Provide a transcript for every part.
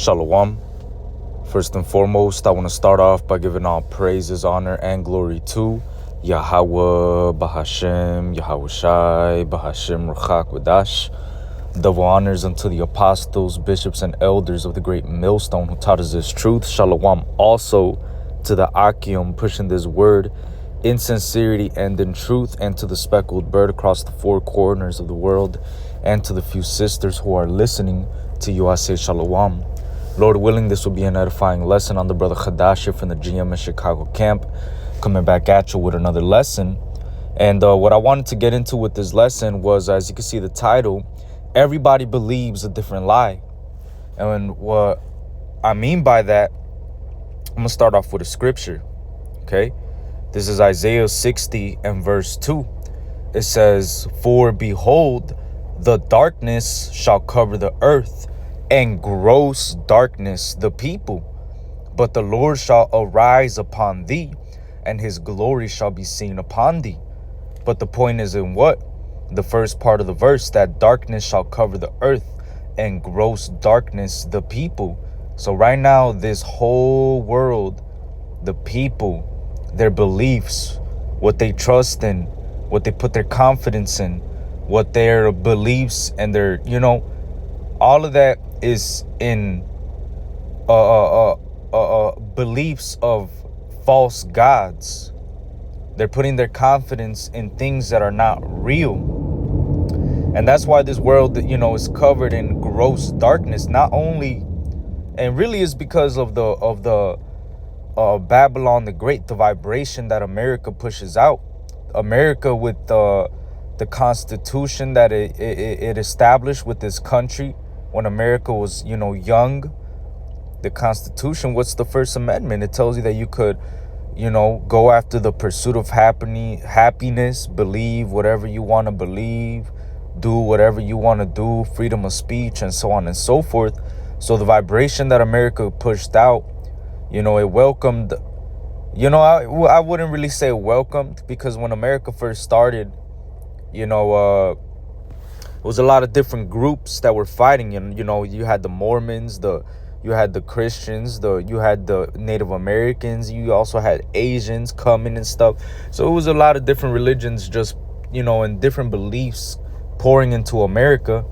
Shalom. First and foremost, I want to start off by giving all praises, honor, and glory to Yahweh, Bahashem, Yahweh Shai, Bahashem, Ruchak Wadash. Double honors unto the apostles, bishops, and elders of the great millstone who taught us this truth. Shalom also to the Akim pushing this word in sincerity and in truth, and to the speckled bird across the four corners of the world, and to the few sisters who are listening to you. I say Shalom. Lord willing, this will be an edifying lesson on the brother Khadashah from the GM in Chicago camp, coming back at you with another lesson. And what I wanted to get into with this lesson was, as you can see the title, everybody believes a different lie. And what I mean by that, I'm going to start off with a scripture, okay? This is Isaiah 60 and verse 2. It says, "For behold, the darkness shall cover the earth, and gross darkness the people. But the Lord shall arise upon thee, and his glory shall be seen upon thee." But the point is in what? The first part of the verse, that darkness shall cover the earth, and gross darkness the people. So right now, this whole world, the people, their beliefs, what they trust in, what they put their confidence in, what their beliefs and their, all of that is in beliefs of false gods. They're putting their confidence in things that are not real. And that's why this world, is covered in gross darkness. Not only, and really is because of the Babylon the Great, the vibration that America pushes out. America with the Constitution that it established with this country when America was, young. The Constitution, what's the First Amendment? It tells you that you could, go after the pursuit of happiness, believe whatever you want to believe, do whatever you want to do, freedom of speech, and so on and so forth. So the vibration that America pushed out, it welcomed, I wouldn't really say welcomed, because when America first started, it was a lot of different groups that were fighting. You had the Mormons, you had the Christians, you had the Native Americans, you also had Asians coming and stuff. So it was a lot of different religions just, and different beliefs pouring into America.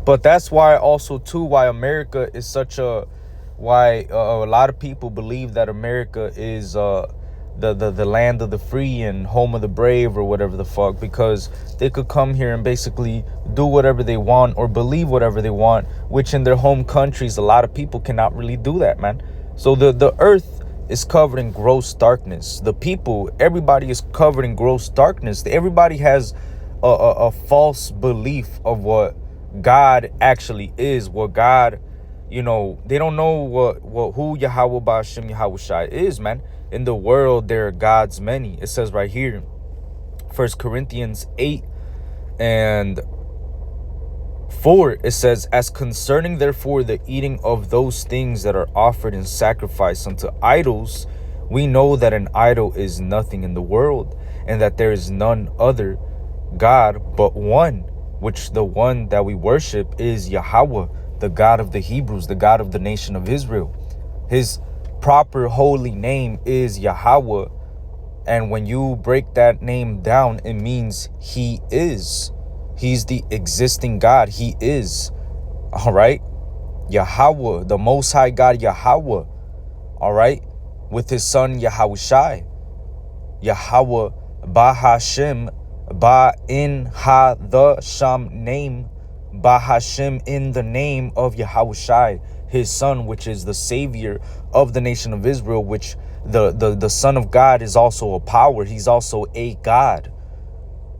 But that's why also too, why America is why a lot of people believe that America is the land of the free and home of the brave, or whatever the fuck, because they could come here and basically do whatever they want or believe whatever they want, which in their home countries, a lot of people cannot really do that, man. So the earth is covered in gross darkness. The people, everybody is covered in gross darkness. Everybody has a false belief of what God actually is, what God, they don't know who Yahweh Ba'ashem Yahweh Shai is, man. In the world, there are gods many. It says right here, 1 Corinthians 8 and 4, it says, "As concerning therefore the eating of those things that are offered in sacrifice unto idols, we know that an idol is nothing in the world, and that there is none other God but one, which the one that we worship is Yahweh, the God of the Hebrews, the God of the nation of Israel." His proper holy name is Yahweh, and when you break that name down, it means he is. He's the existing God. He is. All right? Yahweh, the Most High God, Yahweh. All right? With his son, Yahweh Shai. Yahweh, Bahashem, Ba in Ha the Sham name, Bahashem in the name of Yahweh Shai, his son, which is the savior of the nation of Israel, which the son of God is also a power. He's also a God.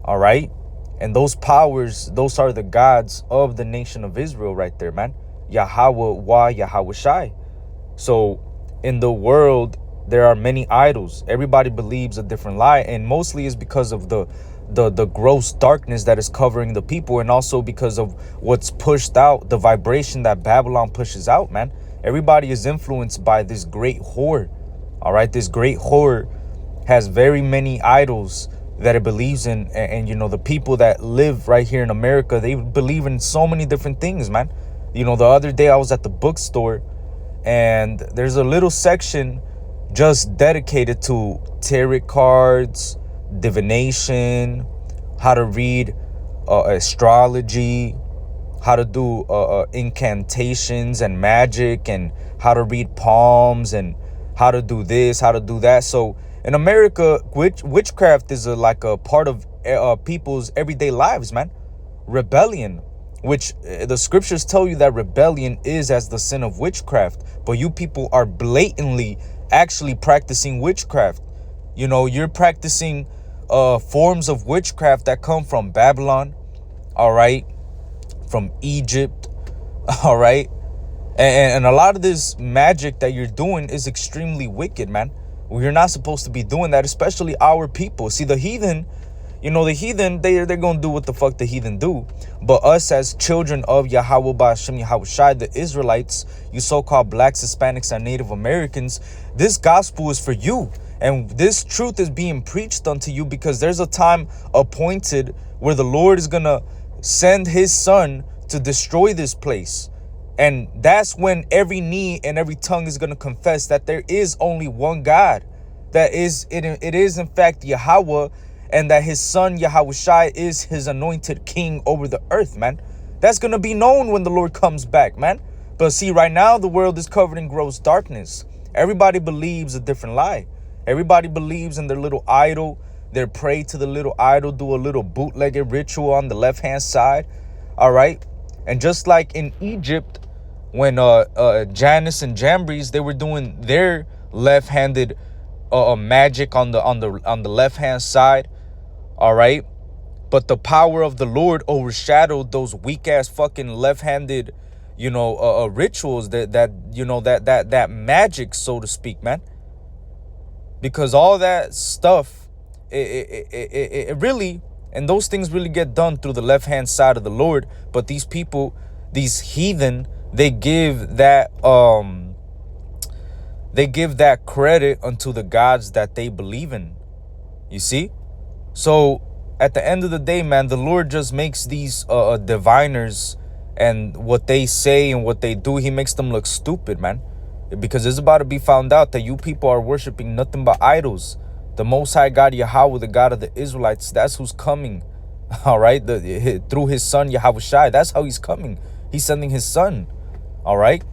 All right. And those powers, those are the gods of the nation of Israel right there, man. Yahweh Wa Yahweh Shai. So in the world, there are many idols. Everybody believes a different lie, and mostly is because of the gross darkness that is covering the people, and also because of what's pushed out, the vibration that Babylon pushes out, man. Everybody is influenced by this great whore. All right, this great whore has very many idols that it believes in, and the people that live right here in America, they believe in so many different things, man. You know, the other day I was at the bookstore, and there's a little section just dedicated to tarot cards, divination, how to read astrology, how to do incantations and magic, and how to read palms, and how to do this, how to do that. So in America, witchcraft is like a part of people's everyday lives, man. Rebellion, which the scriptures tell you that rebellion is as the sin of witchcraft, but you people are blatantly actually practicing witchcraft. You know, you're practicing forms of witchcraft that come from Babylon, all right, from Egypt, all right, and a lot of this magic that you're doing is extremely wicked, man. You're not supposed to be doing that, especially our people. See, the heathen, you know, the heathen, they're going to do what the fuck the heathen do. But us as children of Yahweh Ba'ashem Yahweh Shai, the Israelites, you so-called blacks, Hispanics, and Native Americans, this gospel is for you. And this truth is being preached unto you because there's a time appointed where the Lord is going to send his son to destroy this place. And that's when every knee and every tongue is going to confess that there is only one God. That is, it is in fact Yahweh, and that his son Yahweh Shai is his anointed king over the earth, man. That's going to be known when the Lord comes back, man. But see, right now the world is covered in gross darkness. Everybody believes a different lie. Everybody believes in their little idol. They pray to the little idol, do a little bootlegged ritual on the left-hand side. All right. And just like in Egypt, when Janus and Jambres, they were doing their left-handed magic on the left-hand side. All right. But the power of the Lord overshadowed those weak-ass fucking left-handed, you know, rituals, that magic, so to speak, man. Because all that stuff, it really, and those things really get done through the left-hand side of the Lord. But these people, these heathen, they give that credit unto the gods that they believe in. You see? So at the end of the day, man, the Lord just makes these diviners and what they say and what they do, he makes them look stupid, man. Because it's about to be found out that you people are worshiping nothing but idols. The Most High God, Yahweh, the God of the Israelites, that's who's coming. All right? Through his son, Yahweh Shai. That's how he's coming. He's sending his son. All right?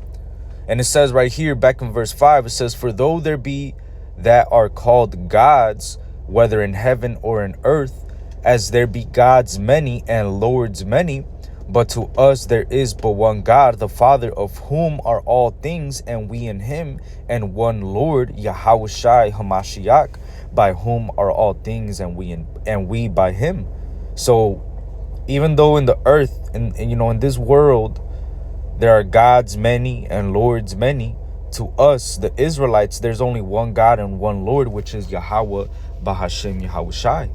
And it says right here, back in verse 5, it says, "For though there be that are called gods, whether in heaven or in earth, as there be gods many and lords many, but to us there is but one God, the Father, of whom are all things, and we in him, and one Lord, Yahweh Shai Hamashiach, by whom are all things, and we by him." So even though in the earth, and you know, in this world, there are gods many and lords many, to us, the Israelites, there's only one God and one Lord, which is Yahweh Bahashem Yahweh Shai.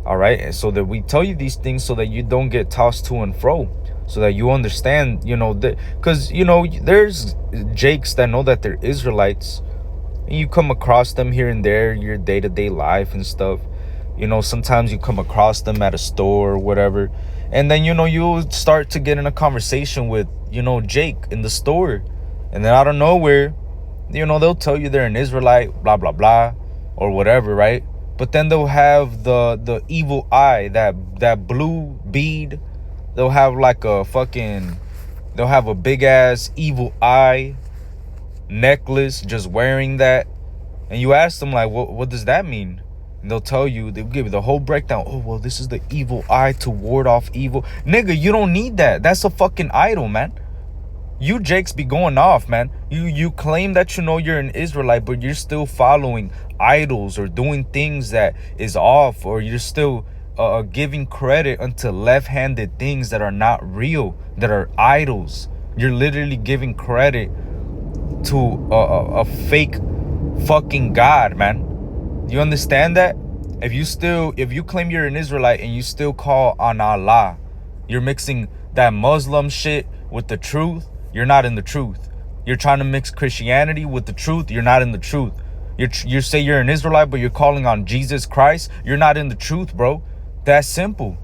All right. And so that we tell you these things so that you don't get tossed to and fro, so that you understand, you know, that because, you know, there's Jakes that know that they're Israelites, and you come across them here and there, your day-to-day life and stuff. You know, sometimes you come across them at a store or whatever, and then, you know, you'll start to get in a conversation with, you know, Jake in the store, and then out of nowhere, you know, they'll tell you they're an Israelite, blah blah blah, or whatever, right? But then they'll have the evil eye, that blue bead. They'll have like a fucking, they'll have a big ass evil eye necklace, just wearing that. And you ask them like, what does that mean? And they'll tell you, they'll give you the whole breakdown. Oh, well, this is the evil eye to ward off evil. Nigga, you don't need that. That's a fucking idol, man. You Jakes be going off, man. You claim that you know you're an Israelite, but you're still following idols or doing things that is off, or you're still giving credit unto left-handed things that are not real, that are idols. You're literally giving credit to a fake fucking God, man. You understand that? If you claim you're an Israelite and you still call on Allah, you're mixing that Muslim shit with the truth. You're not in the truth. You're trying to mix Christianity with the truth. You're not in the truth. You say you're an Israelite, but you're calling on Jesus Christ. You're not in the truth, bro. That's simple.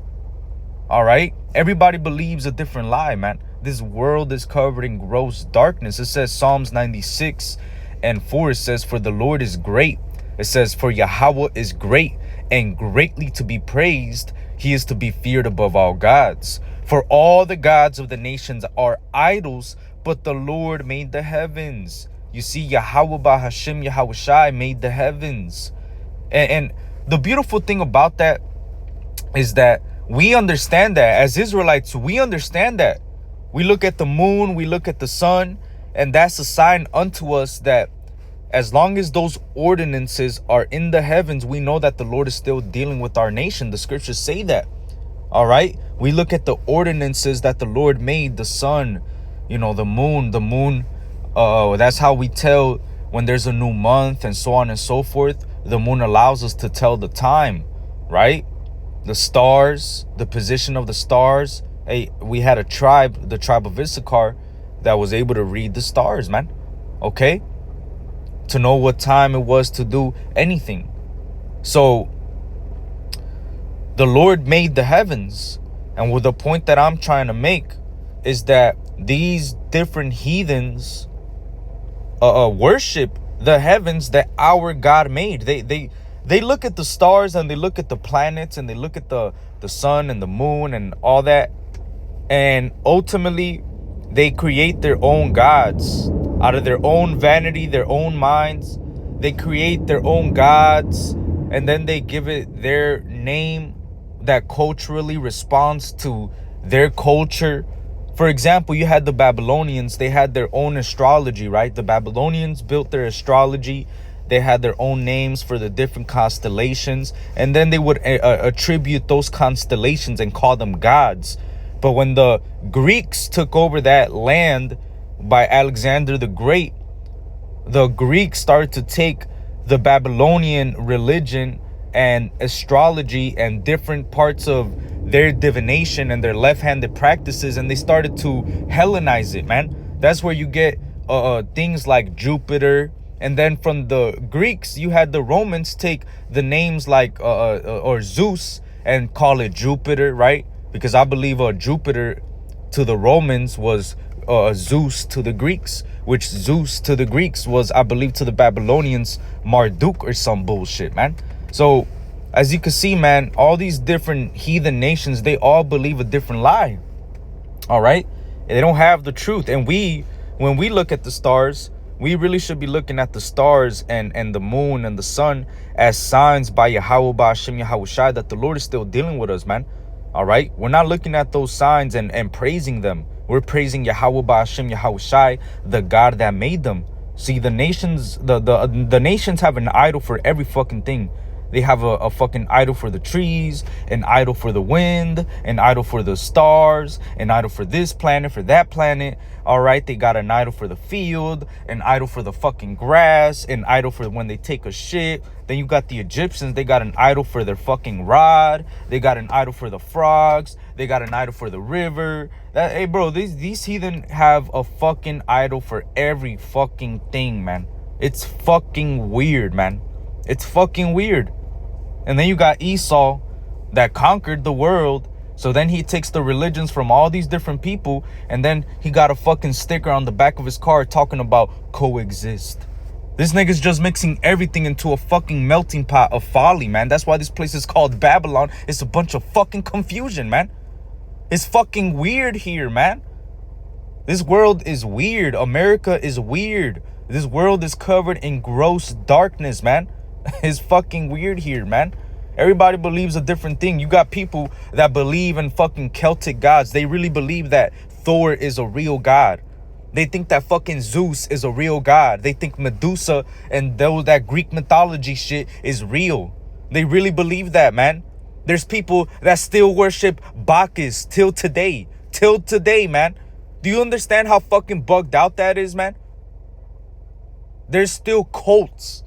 All right? Everybody believes a different lie, man. this world is covered in gross darkness. It says Psalms 96:4, it says, for the Lord is great. It says, for Yahweh is great and greatly to be praised. He is to be feared above all gods. For all the gods of the nations are idols, but the Lord made the heavens. You see, Yahweh Bahashim Yahweh Shai made the heavens. And the beautiful thing about that is that we understand that as Israelites. We understand that. We look at the moon, we look at the sun, and that's a sign unto us that as long as those ordinances are in the heavens, we know that the Lord is still dealing with our nation. The scriptures say that. All right. We look at the ordinances that the Lord made, the sun, the moon, that's how we tell when there's a new month and so on and so forth. The moon allows us to tell the time, right? The stars, the position of the stars. Hey, we had a tribe, the tribe of Issachar, that was able to read the stars, man. Okay? To know what time it was to do anything. So the Lord made the heavens. And with the point that I'm trying to make is that these different heathens worship the heavens that our God made. They look at the stars and they look at the planets and they look at the sun and the moon and all that. And ultimately, they create their own gods out of their own vanity, their own minds. They create their own gods, and then they give it their name that culturally responds to their culture. For example, you had the Babylonians. They had their own astrology, right? The Babylonians built their astrology. They had their own names for the different constellations, and then they would attribute those constellations and call them gods. But when the Greeks took over that land by Alexander the Great, the Greeks started to take the Babylonian religion and astrology and different parts of their divination and their left-handed practices, and they started to Hellenize it, man. That's where you get things like Jupiter. And then from the Greeks, you had the Romans take the names like or Zeus and call it Jupiter, right? Because I believe Jupiter to the Romans was Zeus to the Greeks, which Zeus to the Greeks was, I believe, to the Babylonians, Marduk or some bullshit, man. So as you can see, man, all these different heathen nations, they all believe a different lie. All right. They don't have the truth. And when we look at the stars, we really should be looking at the stars and the moon and the sun as signs by Yahweh Ba'ashem Yahweh Shai that the Lord is still dealing with us, man. All right. We're not looking at those signs and praising them. We're praising Yahweh Ba'ashem Yahweh Shai, the God that made them. See, the nations, the nations have an idol for every fucking thing. They have a fucking idol for the trees, an idol for the wind, an idol for the stars, an idol for this planet, for that planet. All right, they got an idol for the field, an idol for the fucking grass, an idol for when they take a shit. Then you got the Egyptians, they got an idol for their fucking rod. They got an idol for the frogs. They got an idol for the river. Hey, bro, these heathen have a fucking idol for every fucking thing, man. It's fucking weird, man. It's fucking weird. And then you got Esau that conquered the world. So then he takes the religions from all these different people, and then he got a fucking sticker on the back of his car talking about coexist. This nigga's just mixing everything into a fucking melting pot of folly, man. That's why this place is called Babylon. It's a bunch of fucking confusion, man. It's fucking weird here, man. This world is weird. America is weird. This world is covered in gross darkness, man. It's fucking weird here, man. Everybody believes a different thing. You got people that believe in fucking Celtic gods. They really believe that Thor is a real god. They think that fucking Zeus is a real god. They think Medusa and that Greek mythology shit is real. They really believe that, man. There's people that still worship Bacchus till today. Till today, man. Do you understand how fucking bugged out that is, man? There's still cults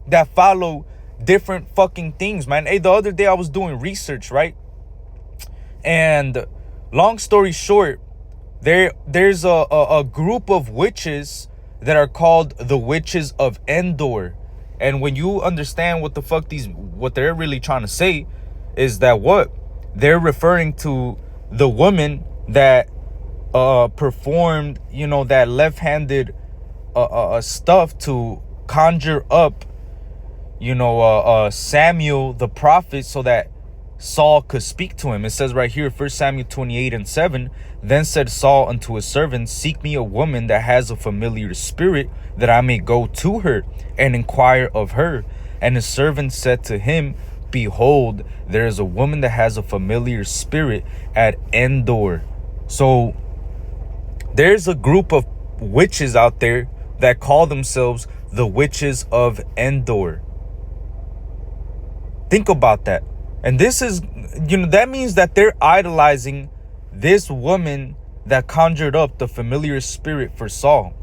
that follow different fucking things, man. Hey, the other day I was doing research, right? And long story short, there's a group of witches that are called the Witches of Endor. And when you understand what the fuck what they're really trying to say is that what they're referring to the woman that performed, that left-handed stuff to conjure up, Samuel the prophet, so that Saul could speak to him. It says right here, 1 Samuel 28:7, then said Saul unto his servants, seek me a woman that has a familiar spirit, that I may go to her and inquire of her. And his servant said to him, behold, there is a woman that has a familiar spirit at Endor. So there's a group of witches out there that call themselves the witches of Endor. Think about that. And this is, that means that they're idolizing this woman that conjured up the familiar spirit for Saul,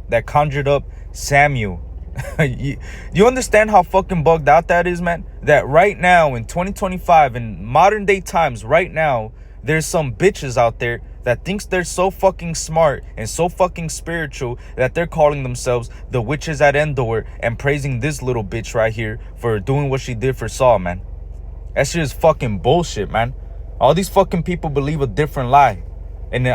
that conjured up Samuel. You understand how fucking bugged out that is, man? That right now in 2025, in modern day times, right now, there's some bitches out there that thinks they're so fucking smart and so fucking spiritual that they're calling themselves the witches at Endor and praising this little bitch right here for doing what she did for Saul, man. That shit is fucking bullshit, man. All these fucking people believe a different lie. And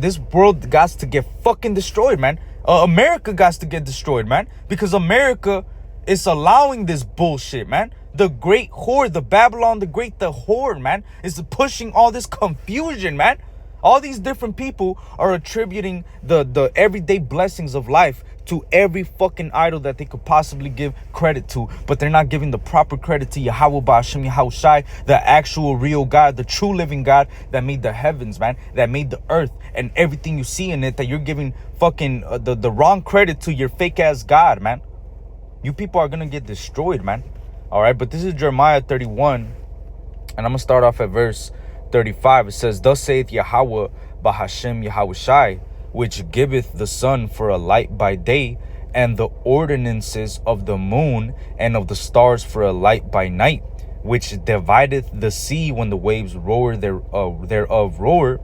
this world got to get fucking destroyed, man. America got to get destroyed, man. Because America is allowing this bullshit, man. The great horde, the Babylon the Great, the horde, man, is pushing all this confusion, man. All these different people are attributing the everyday blessings of life to every fucking idol that they could possibly give credit to, but they're not giving the proper credit to Yahweh Ba'Shem Yahushai, the actual real God, the true living God that made the heavens, man, that made the earth and everything you see in it, that you're giving fucking the wrong credit to your fake ass God, man. You people are gonna get destroyed, man. All right, but this is Jeremiah 31, and I'm gonna start off at verse 35. It says, thus saith Yahweh Ba'Hashem Yahushai, which giveth the sun for a light by day, and the ordinances of the moon and of the stars for a light by night, which divideth the sea when the waves roar thereof roar.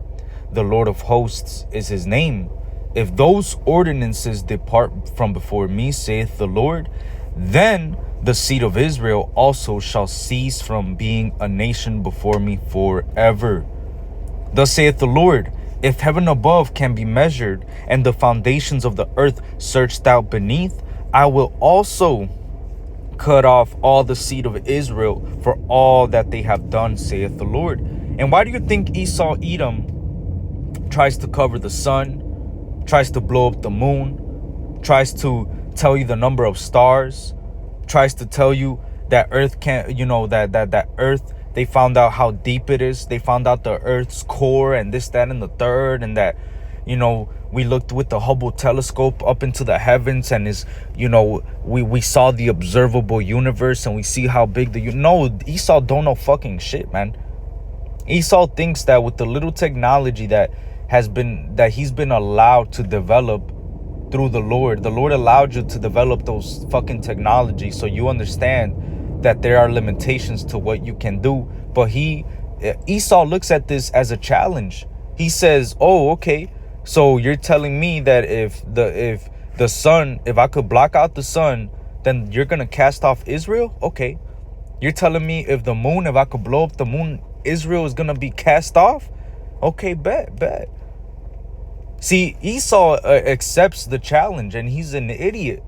The Lord of hosts is his name. If those ordinances depart from before me, saith the Lord, then the seed of Israel also shall cease from being a nation before me forever. Thus saith the Lord, if heaven above can be measured, and the foundations of the earth searched out beneath, I will also cut off all the seed of Israel for all that they have done, saith the Lord. And why do you think Esau Edom tries to cover the sun, tries to blow up the moon, tries to tell you the number of stars, tries to tell you that earth can't, that earth, they found out how deep it is. They found out the earth's core and this, that, and the third. And that, we looked with the Hubble telescope up into the heavens, and we saw the observable universe, and we see how big Esau don't know fucking shit, man. Esau thinks that with the little technology that he's been allowed to develop through the Lord allowed you to develop those fucking technologies, so you understand that there are limitations to what you can do. But Esau looks at this as a challenge. He says, oh, okay, so you're telling me that if the sun, if I could block out the sun, then you're gonna cast off Israel? Okay. You're telling me if I could blow up the moon, Israel is gonna be cast off? Okay, bet. See, Esau accepts the challenge, and he's an idiot.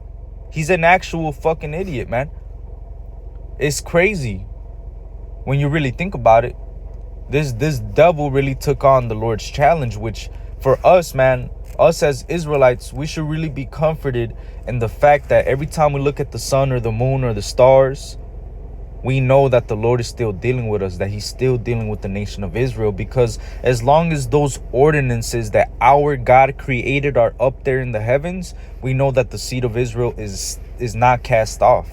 He's an actual fucking idiot, man. It's crazy when you really think about it. This devil really took on the Lord's challenge, which for us, man, us as Israelites, we should really be comforted in the fact that every time we look at the sun or the moon or the stars, we know that the Lord is still dealing with us, that he's still dealing with the nation of Israel, because as long as those ordinances that our God created are up there in the heavens, we know that the seed of Israel is not cast off.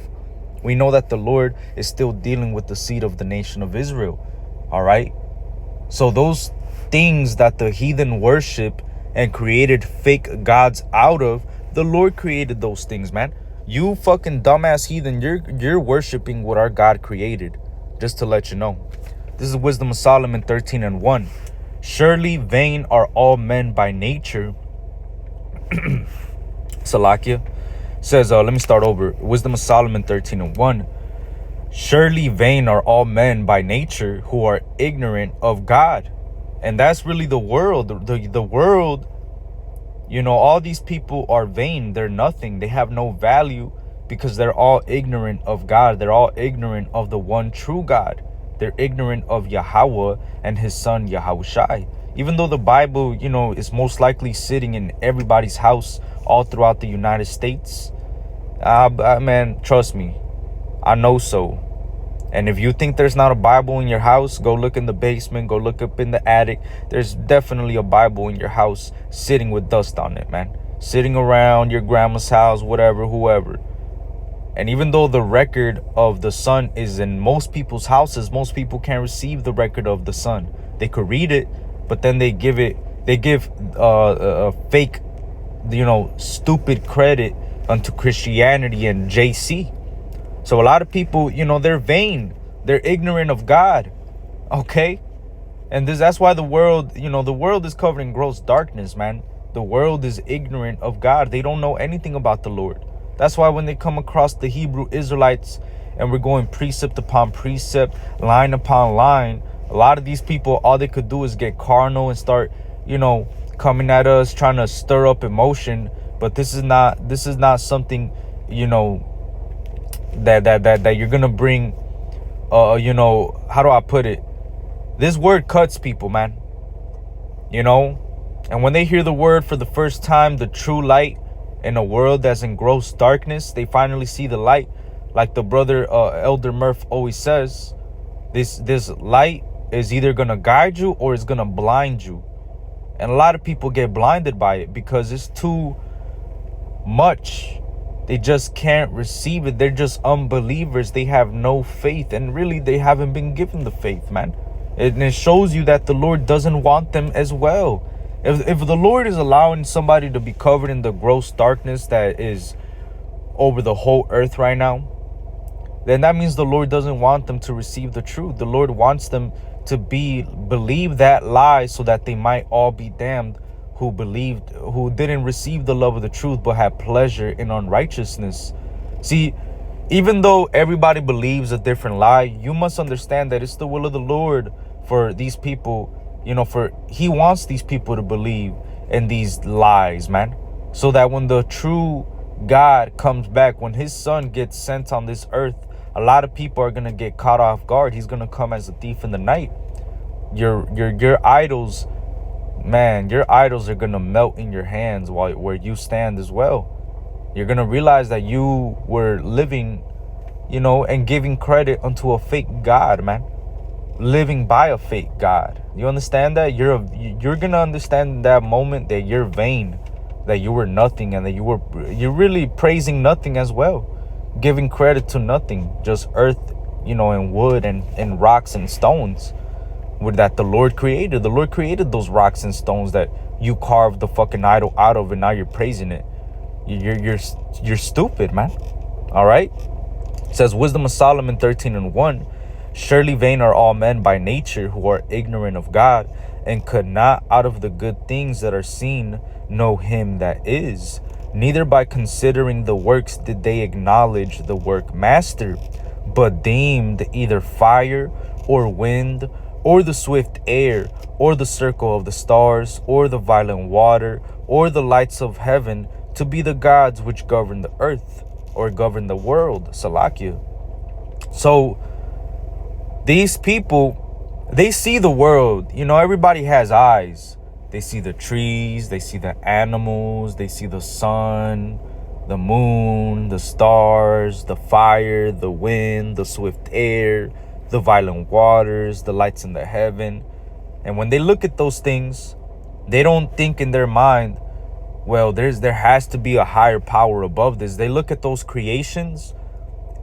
We know that the Lord is still dealing with the seed of the nation of Israel. All right. So those things that the heathen worship and created fake gods out of, the Lord created those things, man. You fucking dumbass heathen, you're worshiping what our God created. Just to let you know. This is Wisdom of Solomon 13:1. Surely vain are all men by nature. Salakia says, let me start over. Wisdom of Solomon 13:1. Surely vain are all men by nature who are ignorant of God. And that's really the world. The world, you know, all these people are vain. They're nothing. They have no value because they're all ignorant of God. They're all ignorant of the one true God. They're ignorant of Yahweh and his son Yahushai. Even though the Bible, you know, is most likely sitting in everybody's house all throughout the United States, man, trust me, I know so. And if you think there's not a Bible in your house, go look in the basement, go look up in the attic. There's definitely a Bible in your house sitting with dust on it, man. Sitting around your grandma's house, whatever, whoever. And even though the record of the Son is in most people's houses, most people can't receive the record of the Son. They could read it, but then they give a fake, you know, stupid credit unto Christianity and JC. So a lot of people, you know, they're vain. They're ignorant of God. Okay? And that's why the world, you know, the world is covered in gross darkness, man. The world is ignorant of God. They don't know anything about the Lord. That's why when they come across the Hebrew Israelites and we're going precept upon precept, line upon line, a lot of these people, all they could do is get carnal and start, you know, coming at us, trying to stir up emotion. But this is not something, you know, that you're gonna bring, you know, how do I put it? This word cuts people, man. You know, and when they hear the word for the first time, the true light in a world that's in gross darkness, they finally see the light. Like the brother Elder Murph always says, this light is either gonna guide you or it's gonna blind you. And a lot of people get blinded by it because it's too much. They just can't receive it. They're just unbelievers. They have no faith, and really they haven't been given the faith, man. And it shows you that the Lord doesn't want them as well. If the Lord is allowing somebody to be covered in the gross darkness that is over the whole earth right now, then that means the Lord doesn't want them to receive the truth. The Lord wants them to believe that lie so that they might all be damned, who didn't receive the love of the truth but had pleasure in unrighteousness. See, even though everybody believes a different lie, you must understand that it's the will of the Lord for these people, you know, for he wants these people to believe in these lies, man, so that when the true God comes back, when his son gets sent on this earth, a lot of people are gonna get caught off guard. He's gonna come as a thief in the night. Your idols, man, your idols are gonna melt in your hands where you stand as well. You're gonna realize that you were living, you know, and giving credit unto a fake God, man. Living by a fake God. You understand that? You're gonna understand in that moment that you're vain, that you were nothing, and that you're really praising nothing as well, giving credit to nothing, just earth, you know, and wood and rocks and stones that the Lord created. The Lord created those rocks and stones that you carved the fucking idol out of, and now you're praising it. You're stupid, man. All right. It says, Wisdom of Solomon 13:1. Surely vain are all men by nature who are ignorant of God, and could not out of the good things that are seen know him that is. Neither by considering the works did they acknowledge the work master, but deemed either fire or wind or the swift air or the circle of the stars or the violent water or the lights of heaven to be the gods which govern the earth or govern the world. Salakia. So these people, they see the world. You know, everybody has eyes. They see the trees, they see the animals, they see the sun, the moon, the stars, the fire, the wind, the swift air, the violent waters, the lights in the heaven. And when they look at those things, they don't think in their mind, well, there has to be a higher power above this. They look at those creations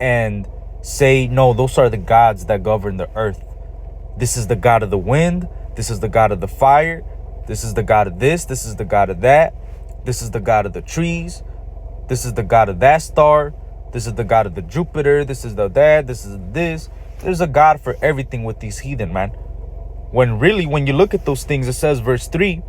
and say, no, those are the gods that govern the earth. This is the God of the wind. This is the God of the fire. This is the God of this. This is the God of that. This is the God of the trees. This is the God of that star. This is the God of the Jupiter. This is the that. This is this. There's a God for everything with these heathen, man. When really, when you look at those things, it says, verse 3,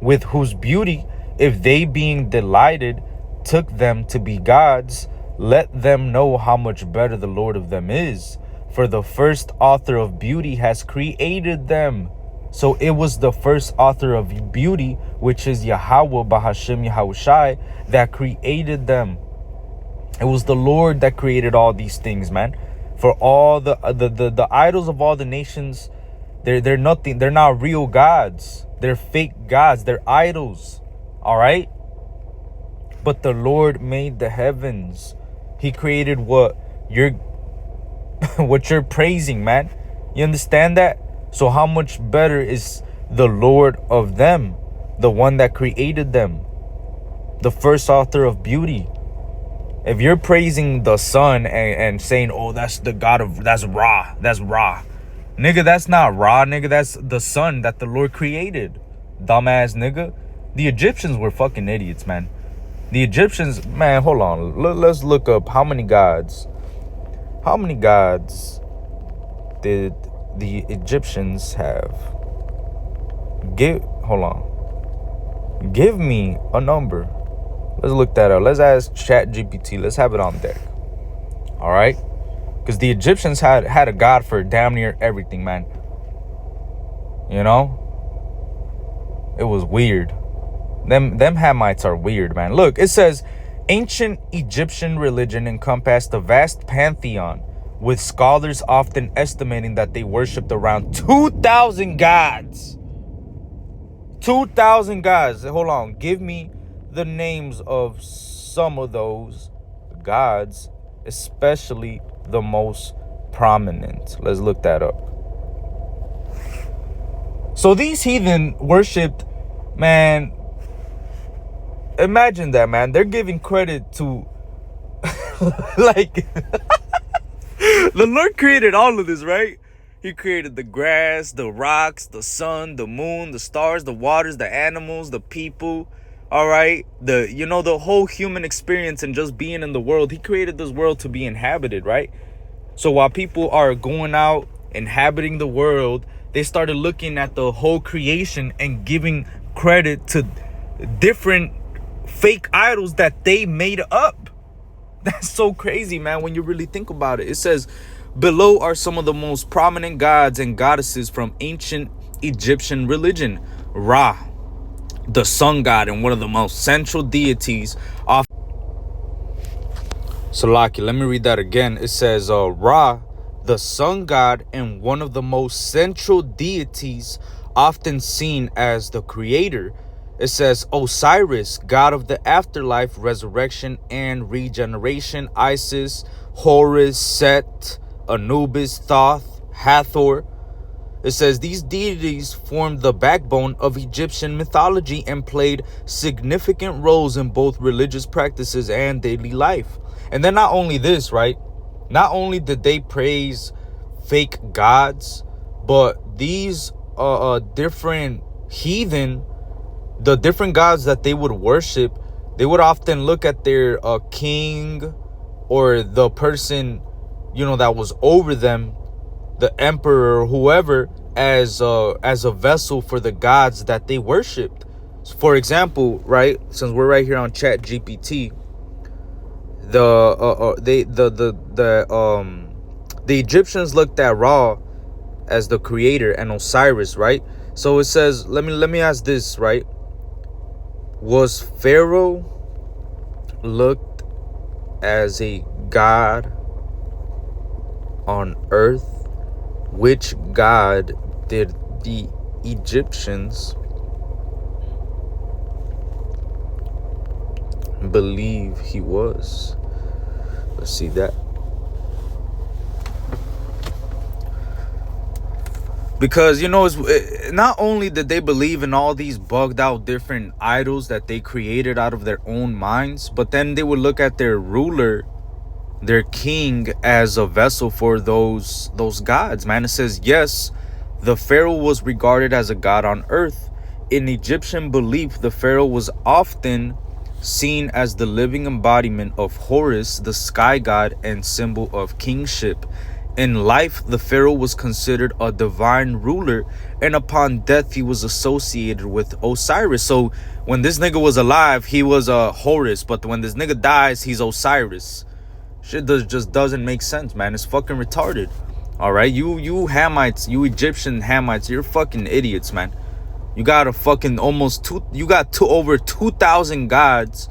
with whose beauty, if they being delighted, took them to be gods, let them know how much better the Lord of them is. For the first author of beauty has created them. So it was the first author of beauty, which is Yahweh Bahashim Yahushai, that created them. It was the Lord that created all these things, man. For all the idols of all the nations, they're nothing. They're not real gods. They're fake gods. They're idols. All right. But the Lord made the heavens. He created what you're praising, man. You understand that? So how much better is the Lord of them, the one that created them, the first author of beauty? If you're praising the sun and saying, oh, that's the God of, that's Ra, nigga, that's not Ra, nigga, that's the sun that the Lord created, dumbass nigga. The Egyptians were fucking idiots, man. The Egyptians, man, hold on, let's look up how many gods did the Egyptians have. Hold on, give me a number. Let's look that up. Let's ask ChatGPT. Let's have it on deck. All right, because the Egyptians had a god for damn near everything, man. You know, it was weird. Them Hamites are weird, man. Look, it says ancient Egyptian religion encompassed a vast pantheon, with scholars often estimating that they worshipped around 2,000 gods. 2,000 gods. Hold on. Give me the names of some of those gods, especially the most prominent. Let's look that up. So these heathen worshipped, man, imagine that, man. They're giving credit to like the Lord created all of this, right? He created the grass, the rocks, the sun, the moon, the stars, the waters, the animals, the people. All right, the whole human experience and just being in the world. He created this world to be inhabited, right? So while people are going out inhabiting the world, they started looking at the whole creation and giving credit to different fake idols that they made up. That's so crazy, man, when you really think about it. It says, below are some of the most prominent gods and goddesses from ancient Egyptian religion. Ra, the sun god and one of the most central deities of Salaki. Let me read that again. It says Ra, the sun god and one of the most central deities, often seen as the creator. It says Osiris, god of the afterlife, resurrection, and regeneration. Isis, Horus, Set, Anubis, Thoth, Hathor. It says these deities formed the backbone of Egyptian mythology and played significant roles in both religious practices and daily life. And then not only this, right? Not only did they praise fake gods, but these different heathen, the different gods that they would worship, they would often look at their king or the person, that was over them, the emperor or whoever, as a vessel for the gods that they worshipped. For example, right, since we're right here on ChatGPT, the Egyptians looked at Ra as the creator and Osiris, right? So it says, let me ask this, right? Was Pharaoh looked as a god on earth? Which god did the Egyptians believe he was? Let's see that. Because, it's not only did they believe in all these bugged out different idols that they created out of their own minds, but then they would look at their ruler, their king, as a vessel for those gods, man. It says, yes, the pharaoh was regarded as a god on earth. In Egyptian belief, the pharaoh was often seen as the living embodiment of Horus, the sky god and symbol of kingship. In life, the pharaoh was considered a divine ruler, and upon death, he was associated with Osiris. So when this nigga was alive, he was a Horus, but when this nigga dies, he's Osiris. Shit just doesn't make sense, man. It's fucking retarded. All right, you Hamites, you Egyptian Hamites, you're fucking idiots, man. You got a fucking you got over 2,000 gods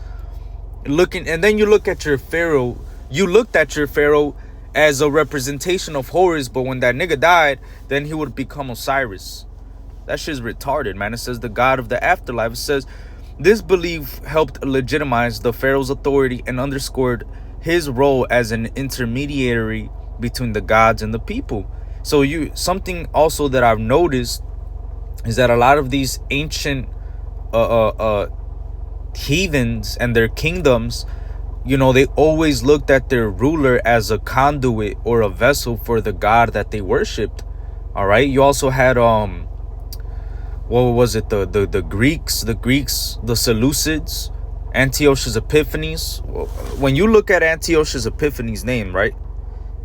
looking, and then you look at your pharaoh. You looked at your pharaoh as a representation of Horus, but when that nigga died, then he would become Osiris. That shit's retarded, man. It says the god of the afterlife. It says this belief helped legitimize the pharaoh's authority and underscored his role as an intermediary between the gods and the people. So something also that I've noticed is that a lot of these ancient heathens and their kingdoms, they always looked at their ruler as a conduit or a vessel for the god that they worshipped. All right. You also had what was it, the Greeks, the Seleucids, Antiochus Epiphanes. When you look at Antiochus Epiphanes' name, right,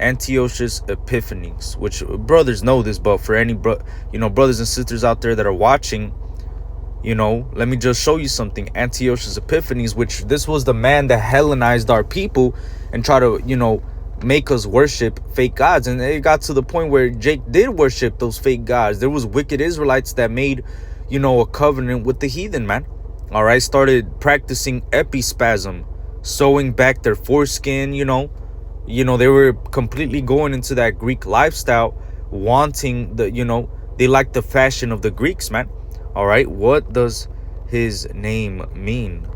Antiochus Epiphanes, which brothers know this, but for any brothers and sisters out there that are watching, let me just show you something. Antiochus Epiphanes, which this was the man that Hellenized our people and try to make us worship fake gods. And it got to the point where Jake did worship those fake gods. There was wicked Israelites that made a covenant with the heathen, man. All right, started practicing epispasm, sewing back their foreskin. They were completely going into that Greek lifestyle, wanting they liked the fashion of the Greeks, man. All right, what does his name mean?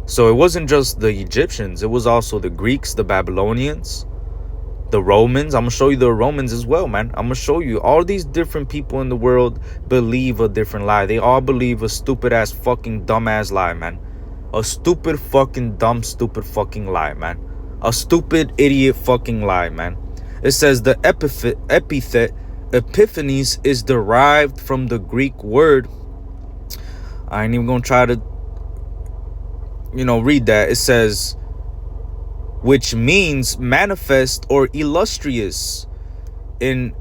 So it wasn't just the Egyptians, it was also the Greeks, the Babylonians, the Romans. I'm gonna show you the Romans as well, man. I'm gonna show you all these different people in the world believe a different lie. They all believe a stupid ass fucking dumbass lie, man. A stupid fucking dumb stupid fucking lie, man. A stupid idiot fucking lie, man. It says the epithet Epiphanes is derived from the Greek word. I ain't even gonna try to read that. It says, which means manifest or illustrious. In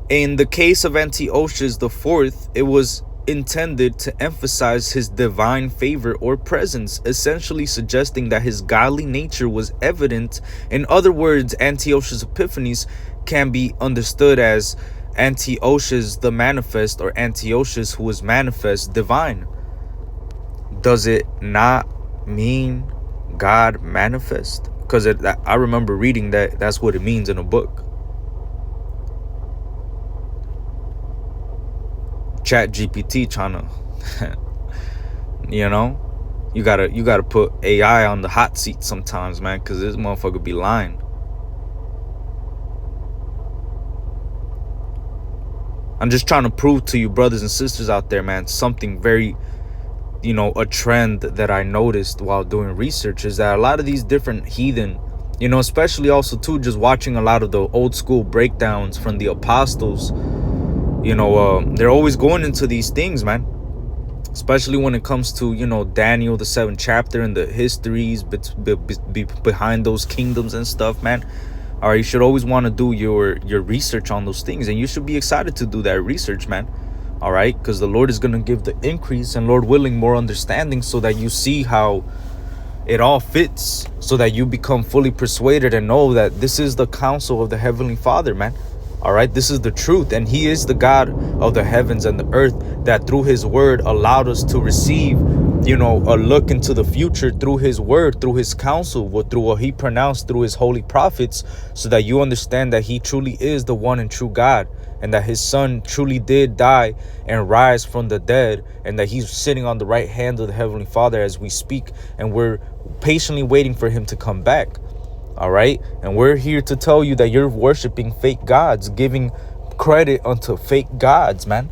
the case of Antiochus IV, it was intended to emphasize his divine favor or presence, essentially suggesting that his godly nature was evident. In other words, Antiochus Epiphanes can be understood as Antiochus the manifest, or Antiochus who was manifest divine. Does it not mean God manifest? Because I remember reading that's what it means in a book. Chat GPT trying to you gotta put AI on the hot seat sometimes, man, because this motherfucker be lying. I'm just trying to prove to you, brothers and sisters out there, man, something very, a trend that I noticed while doing research is that a lot of these different heathen, especially also too, just watching a lot of the old school breakdowns from the apostles, they're always going into these things, man. Especially when it comes to, Daniel, the 7th chapter, and the histories behind those kingdoms and stuff, man. All right, you should always want to do your research on those things, and you should be excited to do that research, man. All right, because the Lord is going to give the increase, and Lord willing, more understanding, so that you see how it all fits, so that you become fully persuaded and know that this is the counsel of the Heavenly Father, man. All right, this is the truth, and he is the God of the heavens and the earth that through his word allowed us to receive, a look into the future through his word, through his counsel, through what he pronounced through his holy prophets, so that you understand that he truly is the one and true God, and that his son truly did die and rise from the dead, and that he's sitting on the right hand of the Heavenly Father as we speak, and we're patiently waiting for him to come back. All right, and we're here to tell you that you're worshiping fake gods, giving credit unto fake gods, man.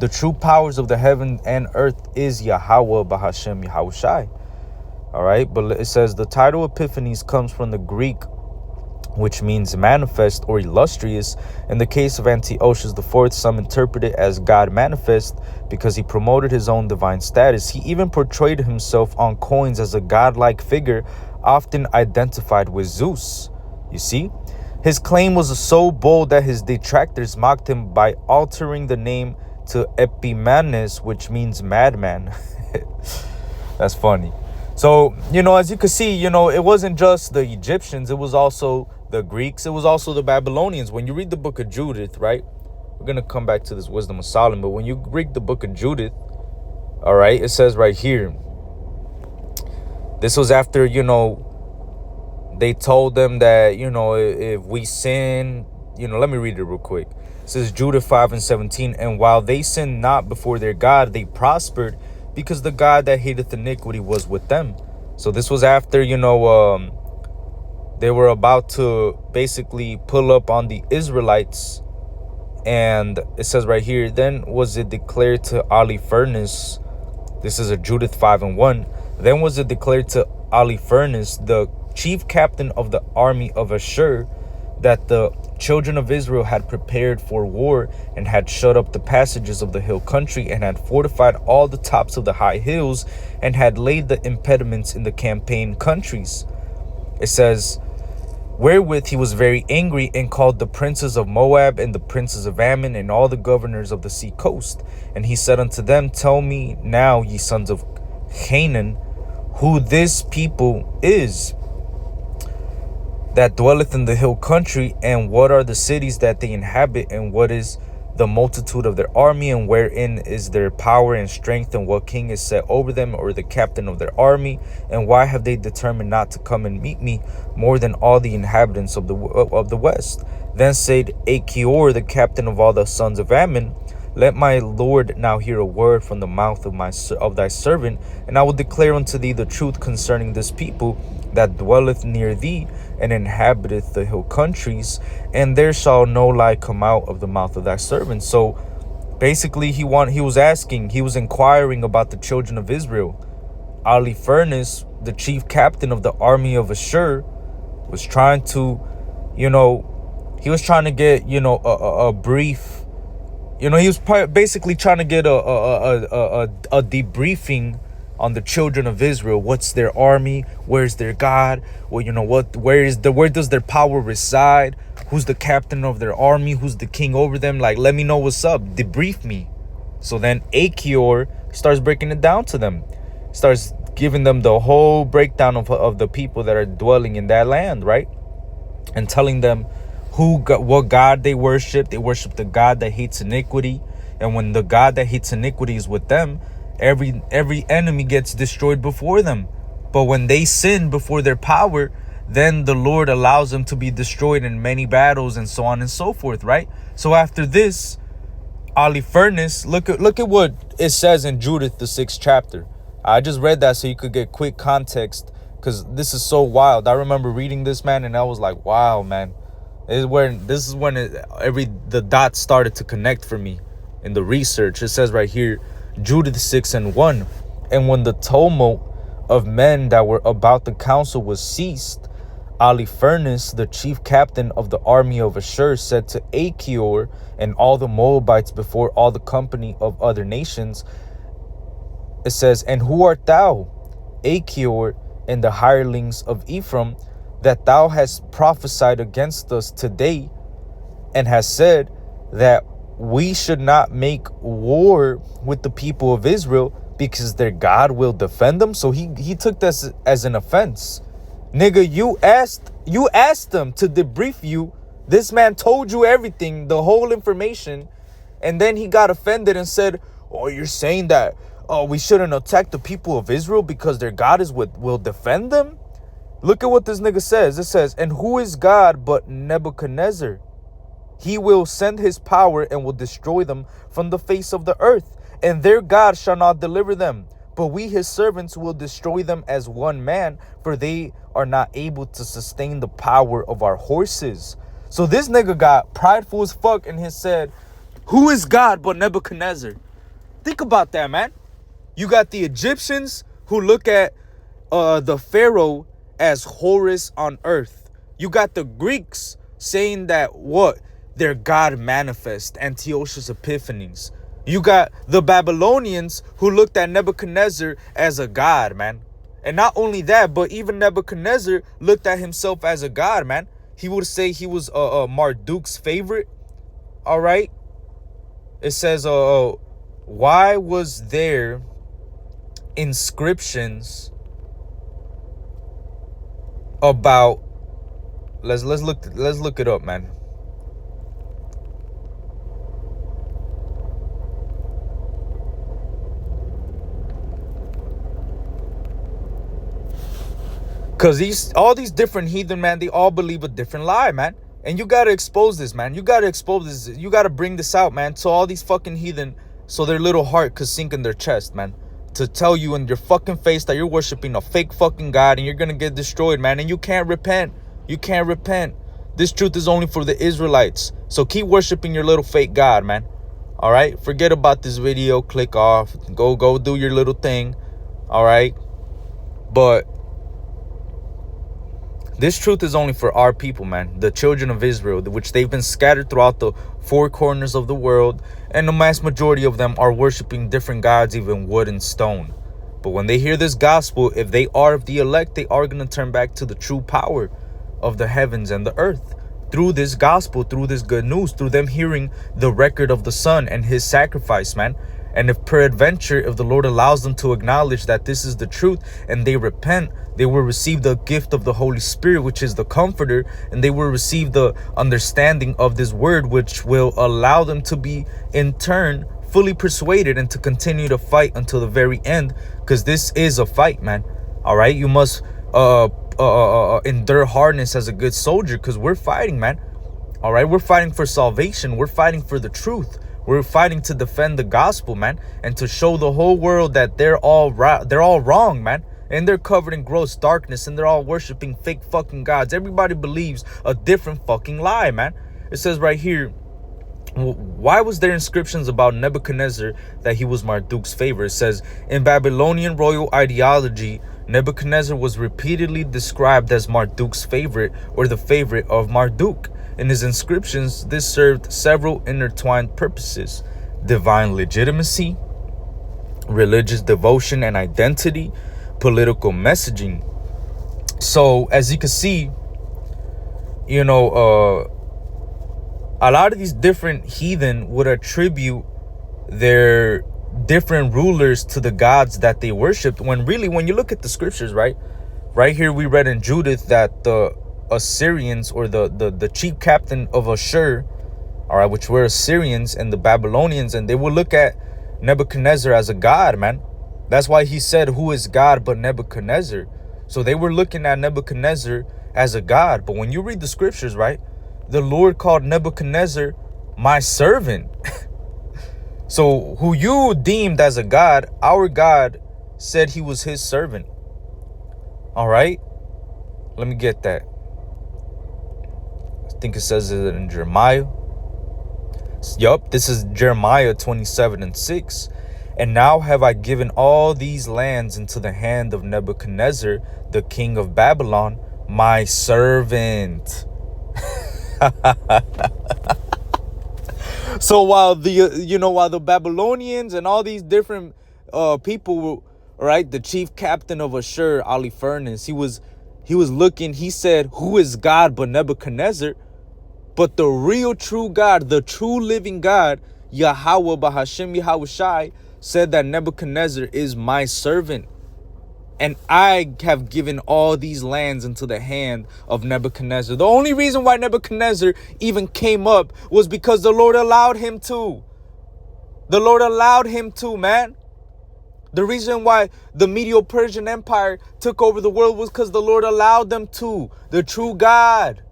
The true powers of the heaven and earth is Yahweh Bahashem Yahushai. All right, but it says the title Epiphanes comes from the Greek, which means manifest or illustrious. In the case of Antiochus IV, some interpret it as God manifest because he promoted his own divine status. He even portrayed himself on coins as a godlike figure, often identified with Zeus. You see, his claim was so bold that his detractors mocked him by altering the name to Epimanes, which means madman. That's funny. So, as you can see, it wasn't just the Egyptians, it was also the Greeks. It was also the Babylonians. When you read the book of Judith, right? We're going to come back to this Wisdom of Solomon. But when you read the book of Judith, all right, it says right here, this was after, they told them that, if we sin, let me read it real quick. It says Judah 5:17, and while they sinned not before their God, they prospered, because the God that hateth iniquity was with them. So this was after, they were about to basically pull up on the Israelites. And it says right here, then was it declared to Holofernes, this is a Judith 5:1, then was it declared to Holofernes, the chief captain of the army of Ashur, that the children of Israel had prepared for war, and had shut up the passages of the hill country, and had fortified all the tops of the high hills, and had laid the impediments in the campaign countries. It says, wherewith he was very angry, and called the princes of Moab, and the princes of Ammon, and all the governors of the sea coast. And he said unto them, tell me now, ye sons of Canaan, who this people is that dwelleth in the hill country, and what are the cities that they inhabit, and what is the multitude of their army, and wherein is their power and strength, and what king is set over them, or the captain of their army, and why have they determined not to come and meet me more than all the inhabitants of the west? Then said Achior, the captain of all the sons of Ammon, let my lord now hear a word from the mouth of thy servant, and I will declare unto thee the truth concerning this people that dwelleth near thee, and inhabiteth the hill countries, and there shall no lie come out of the mouth of thy servant. So basically he was inquiring about the children of Israel. Holofernes, the chief captain of the army of Ashur, was trying to, he was trying to get, a brief, he was basically trying to get a debriefing on the children of Israel. What's their army? Where's their God? Well, where does their power reside? Who's the captain of their army? Who's the king over them? Like, let me know what's up. Debrief me. So then Achior starts breaking it down to them. Starts giving them the whole breakdown of the people that are dwelling in that land, right? And telling them what God they worship. They worship the God that hates iniquity. And when the God that hates iniquity is with them, every enemy gets destroyed before them. But when they sin before their power, then the Lord allows them to be destroyed in many battles, and so on and so forth, right? So after this, Holofernes, look at what it says in Judith, the 6th chapter. I just read that so you could get quick context, because this is so wild. I remember reading this, man, and I was like, wow, man. This is when the dots started to connect for me in the research. It says right here, Judith 6:1, and when the tumult of men that were about the council was ceased, Holofernes, the chief captain of the army of Ashur, said to Achior and all the Moabites before all the company of other nations, it says, and who art thou, Achior, and the hirelings of Ephraim, that thou hast prophesied against us today, and hast said that we should not make war with the people of Israel, because their God will defend them? So he took this as an offense. Nigga, you asked them to debrief you. This man told you everything, the whole information, and then he got offended and said, oh, you're saying that we shouldn't attack the people of Israel because their God will defend them? Look at what this nigga says. It says, and who is God but Nebuchadnezzar? He will send his power and will destroy them from the face of the earth, and their God shall not deliver them. But we, his servants, will destroy them as one man, for they are not able to sustain the power of our horses. So this nigga got prideful as fuck and he said, who is God but Nebuchadnezzar? Think about that, man. You got the Egyptians who look at the Pharaoh as Horus on earth. You got the Greeks saying that their God manifest, Antiochus Epiphanes. You got the Babylonians who looked at Nebuchadnezzar as a god, man. And not only that, but even Nebuchadnezzar looked at himself as a god, man. He would say he was Marduk's favorite. All right. It says, why was there inscriptions about Let's look it up, man. Because all these different heathen, man, they all believe a different lie, man. And you got to expose this, man. You got to expose this. You got to bring this out, man. So all these fucking heathen, so their little heart could sink in their chest, man. To tell you in your fucking face that you're worshiping a fake fucking God and you're going to get destroyed, man. And you can't repent. You can't repent. This truth is only for the Israelites. So keep worshiping your little fake God, man. All right? Forget about this video. Click off. Go do your little thing. All right? But this truth is only for our people, man. The children of Israel, which they've been scattered throughout the four corners of the world. And the mass majority of them are worshiping different gods, even wood and stone. But when they hear this gospel, if they are of the elect, they are going to turn back to the true power of the heavens and the earth. Through this gospel, through this good news, through them hearing the record of the Son and his sacrifice, man. And if peradventure, if the Lord allows them to acknowledge that this is the truth and they repent, they will receive the gift of the Holy Spirit, which is the comforter, and they will receive the understanding of this word, which will allow them to be in turn fully persuaded and to continue to fight until the very end, because this is a fight, man. All right, you must endure hardness as a good soldier, because we're fighting, man. All right, we're fighting for salvation. We're fighting for the truth. We're fighting to defend the gospel, man, and to show the whole world that they're all wrong, man. And they're covered in gross darkness, and they're all worshiping fake fucking gods. Everybody believes a different fucking lie, man. It says right here, why was there inscriptions about Nebuchadnezzar that he was Marduk's favorite? It says, in Babylonian royal ideology, Nebuchadnezzar was repeatedly described as Marduk's favorite, or the favorite of Marduk. In his inscriptions, this served several intertwined purposes: divine legitimacy, religious devotion and identity, political messaging. So as you can see, you know, a lot of these different heathen would attribute their different rulers to the gods that they worshipped, when really, when you look at the scriptures, right here we read in Judith that the Assyrians, or the chief captain of Ashur, all right, which were Assyrians, and the Babylonians, and they would look at Nebuchadnezzar as a god, man. That's why he said, who is God but Nebuchadnezzar? So they were looking at Nebuchadnezzar as a god. But when you read the scriptures, right, the Lord called Nebuchadnezzar my servant. So who you deemed as a god, our God said he was his servant. All right, let me get that. I think it says it in Jeremiah. Yup, this is Jeremiah 27:6. And now have I given all these lands into the hand of Nebuchadnezzar, the king of Babylon, my servant. So while the Babylonians and all these different people, right, the chief captain of Ashur, Halifernes, he was looking, he said, who is God but Nebuchadnezzar? But the real true God, the true living God, Yahweh Bahashem Yahushai, said that Nebuchadnezzar is my servant. And I have given all these lands into the hand of Nebuchadnezzar. The only reason why Nebuchadnezzar even came up was because the Lord allowed him to. The Lord allowed him to, man. The reason why the Medo-Persian Empire took over the world was because the Lord allowed them to. The true God.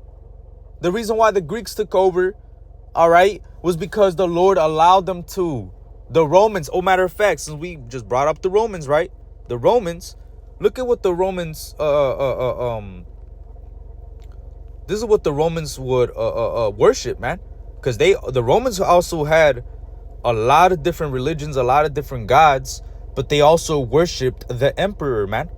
The reason why the Greeks took over, all right, was because the Lord allowed them to. The Romans, matter of fact, since we just brought up the Romans, right? The Romans, look at what the Romans, this is what the Romans would worship, man. Because the Romans also had a lot of different religions, a lot of different gods, but they also worshipped the emperor, man.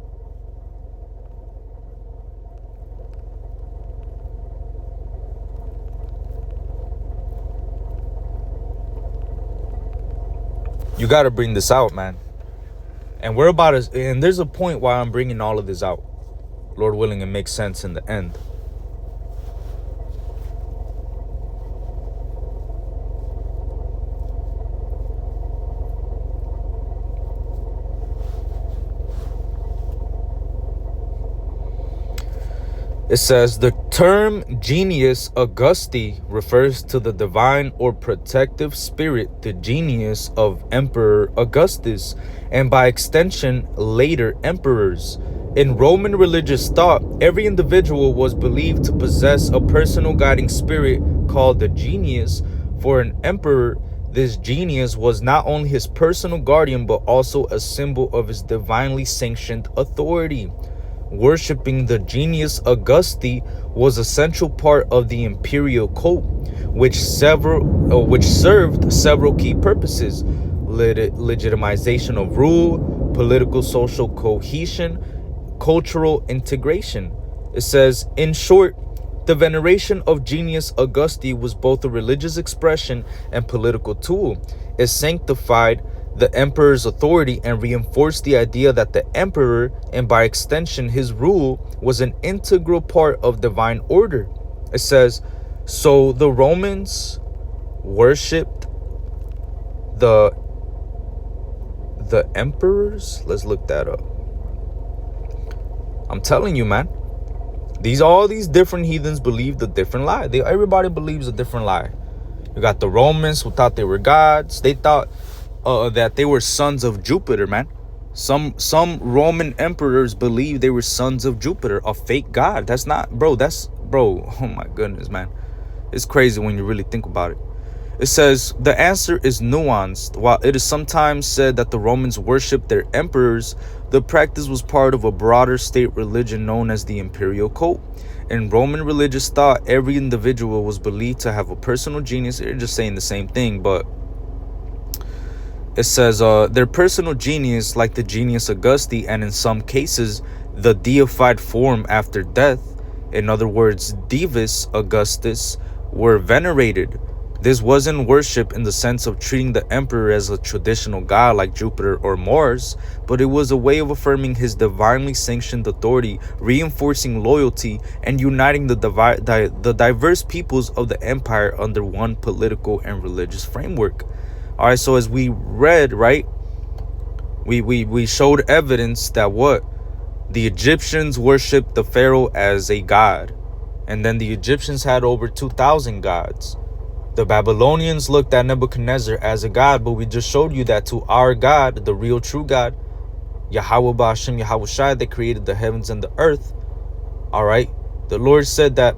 You got to bring this out, man. And and there's a point why I'm bringing all of this out. Lord willing, it makes sense in the end. It says the term genius Augusti refers to the divine or protective spirit, the genius of Emperor Augustus, and by extension, later emperors. In Roman religious thought, every individual was believed to possess a personal guiding spirit called the genius. For an emperor, this genius was not only his personal guardian, but also a symbol of his divinely sanctioned authority. Worshipping the genius Augusti was a central part of the imperial cult, which served several key purposes: legitimization of rule, political social cohesion, cultural integration. It says, in short, the veneration of genius Augusti was both a religious expression and political tool. It sanctified the emperor's authority and reinforced the idea that the emperor, and by extension his rule, was an integral part of divine order. It says, so the Romans worshipped the emperors. Let's look that up. I'm telling you, man. All these different heathens believed a different lie. Everybody believes a different lie. You got the Romans who thought they were gods. They thought that they were sons of Jupiter, man. Some Roman emperors believed they were sons of Jupiter, a fake god. That's not, bro. Oh my goodness, man. It's crazy when you really think about it. It says the answer is nuanced. While it is sometimes said that the Romans worshipped their emperors, the practice was part of a broader state religion known as the imperial cult. In Roman religious thought, every individual was believed to have a personal genius. They're just saying the same thing, but it says their personal genius, like the genius Augusti, and in some cases, the deified form after death, in other words, Divus Augustus, were venerated. This wasn't worship in the sense of treating the emperor as a traditional god like Jupiter or Mars, but it was a way of affirming his divinely sanctioned authority, reinforcing loyalty, and uniting the diverse peoples of the empire under one political and religious framework. All right, so as we read, right, we showed evidence that what? The Egyptians worshipped the pharaoh as a god, and then the Egyptians had over 2,000 gods. The Babylonians looked at Nebuchadnezzar as a god, but we just showed you that to our God, the real true God, Yahweh Ba'ashem Yahweh Shai, that created the heavens and the earth. All right, the Lord said that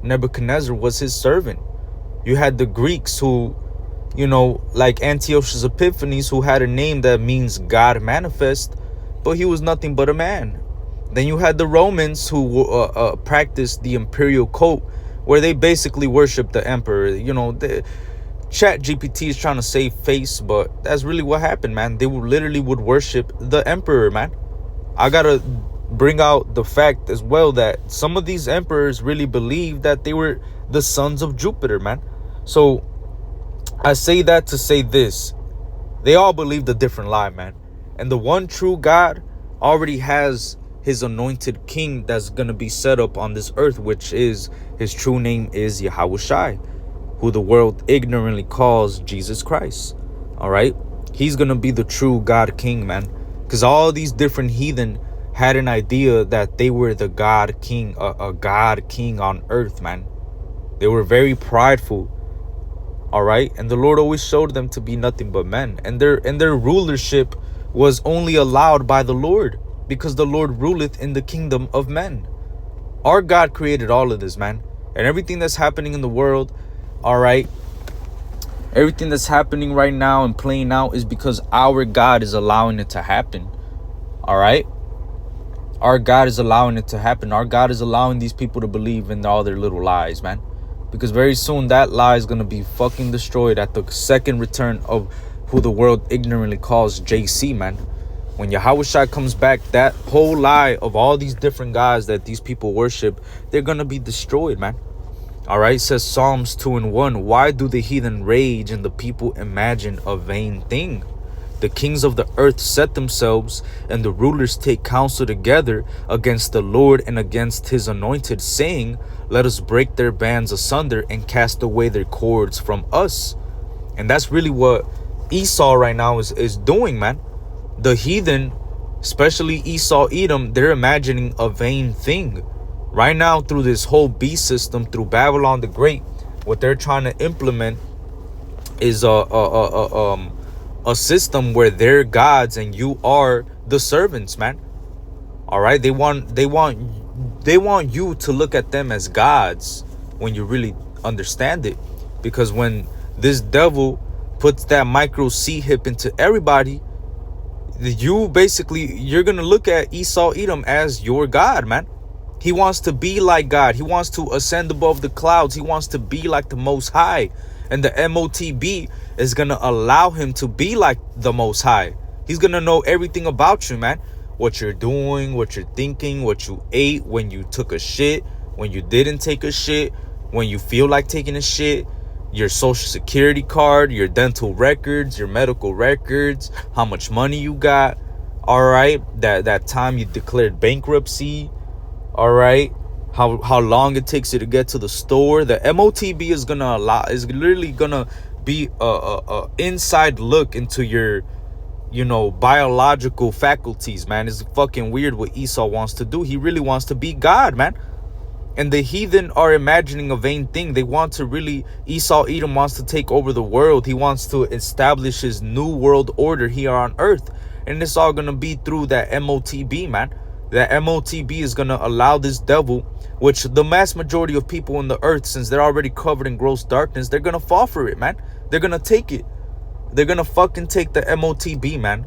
Nebuchadnezzar was his servant. You had the Greeks who, like Antiochus Epiphanes, who had a name that means God manifest, but he was nothing but a man. Then you had the Romans who practiced the imperial cult, where they basically worship the emperor. The Chat GPT is trying to save face, but that's really what happened, man. They literally would worship the emperor, man. I gotta bring out the fact as well that some of these emperors really believed that they were the sons of Jupiter, man. So I say that to say this: they all believed a different lie, man. And the one true God already has his anointed king that's going to be set up on this earth, which is, his true name is Yahweh Shai, who the world ignorantly calls Jesus Christ. All right, he's going to be the true God king, man, because all these different heathen had an idea that they were the God king, a God king on earth, man. They were very prideful. All right, and the Lord always showed them to be nothing but men, and their rulership was only allowed by the Lord, because the Lord ruleth in the kingdom of men. Our God created all of this, man. And everything that's happening in the world, all right, everything that's happening right now and playing out is because our God is allowing it to happen. All right? Our God is allowing it to happen. Our God is allowing these people to believe in all their little lies, man. Because very soon that lie is going to be fucking destroyed at the second return of who the world ignorantly calls JC, man. When Yahweh Shai comes back, that whole lie of all these different gods that these people worship, they're going to be destroyed, man. All right, it says Psalms 2:1. Why do the heathen rage and the people imagine a vain thing? The kings of the earth set themselves, and the rulers take counsel together against the Lord and against his anointed, saying, let us break their bands asunder and cast away their cords from us. And that's really what Esau right now is doing, man. The heathen, especially Esau, Edom, they're imagining a vain thing. Right now, through this whole beast system, through Babylon the Great, what they're trying to implement is a system where they're gods and you are the servants, man. All right, they want you to look at them as gods when you really understand it, because when this devil puts that micro C hip into everybody, you're gonna look at Esau Edom as your god, man. He wants to be like God. He wants to ascend above the clouds. He wants to be like the Most High. And the MOTB is going to allow him to be like the Most High. He's going to know everything about you, man. What you're doing, what you're thinking, what you ate, when you took a shit, when you didn't take a shit, when you feel like taking a shit, your social security card, your dental records, your medical records, how much money you got. All right. That time you declared bankruptcy. All right, how long it takes you to get to the store. The MOTB is literally gonna be a inside look into your, biological faculties, man. It's fucking weird what Esau wants to do. He really wants to be God, man. And the heathen are imagining a vain thing. They want to really, Esau Edom wants to take over the world. He wants to establish his new world order here on earth. And it's all gonna be through that MOTB, man. That MOTB is going to allow this devil, which the mass majority of people on the earth, since they're already covered in gross darkness, they're going to fall for it, man. They're going to take it. They're going to fucking take the MOTB, man.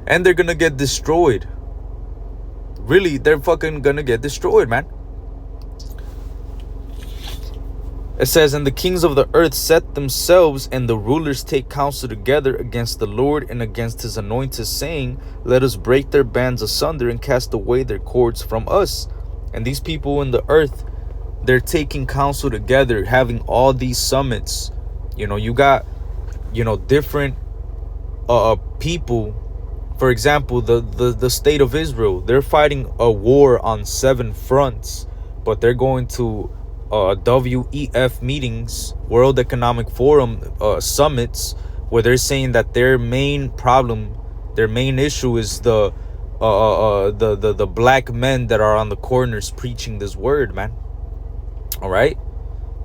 And they're going to get destroyed. Really, they're fucking going to get destroyed, man. It says, and the kings of the earth set themselves, and the rulers take counsel together against the Lord and against his anointed, saying, let us break their bands asunder and cast away their cords from us. And these people in the earth, they're taking counsel together, having all these summits. You got, different people. For example, the state of Israel, they're fighting a war on 7 fronts, but they're going to WEF meetings, World Economic Forum summits, where they're saying that their main problem, their main issue is the black men that are on the corners preaching this word, man. All right,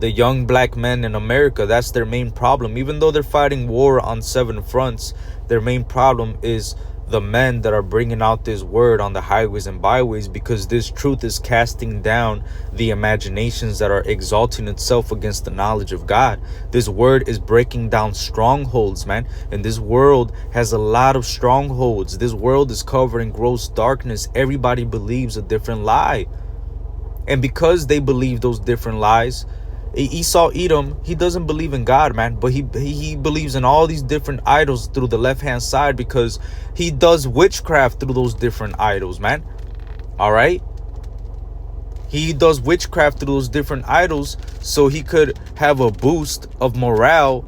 the young black men in America, that's their main problem. Even though they're fighting war on 7 fronts, their main problem is the men that are bringing out this word on the highways and byways, because this truth is casting down the imaginations that are exalting itself against the knowledge of God. This word is breaking down strongholds, man. And this world has a lot of strongholds. This world is covered in gross darkness. Everybody believes a different lie. And because they believe those different lies, Esau Edom, he doesn't believe in God, man, but he believes in all these different idols through the left-hand side, because he does witchcraft through those different idols, man. All right, he does witchcraft through those different idols so he could have a boost of morale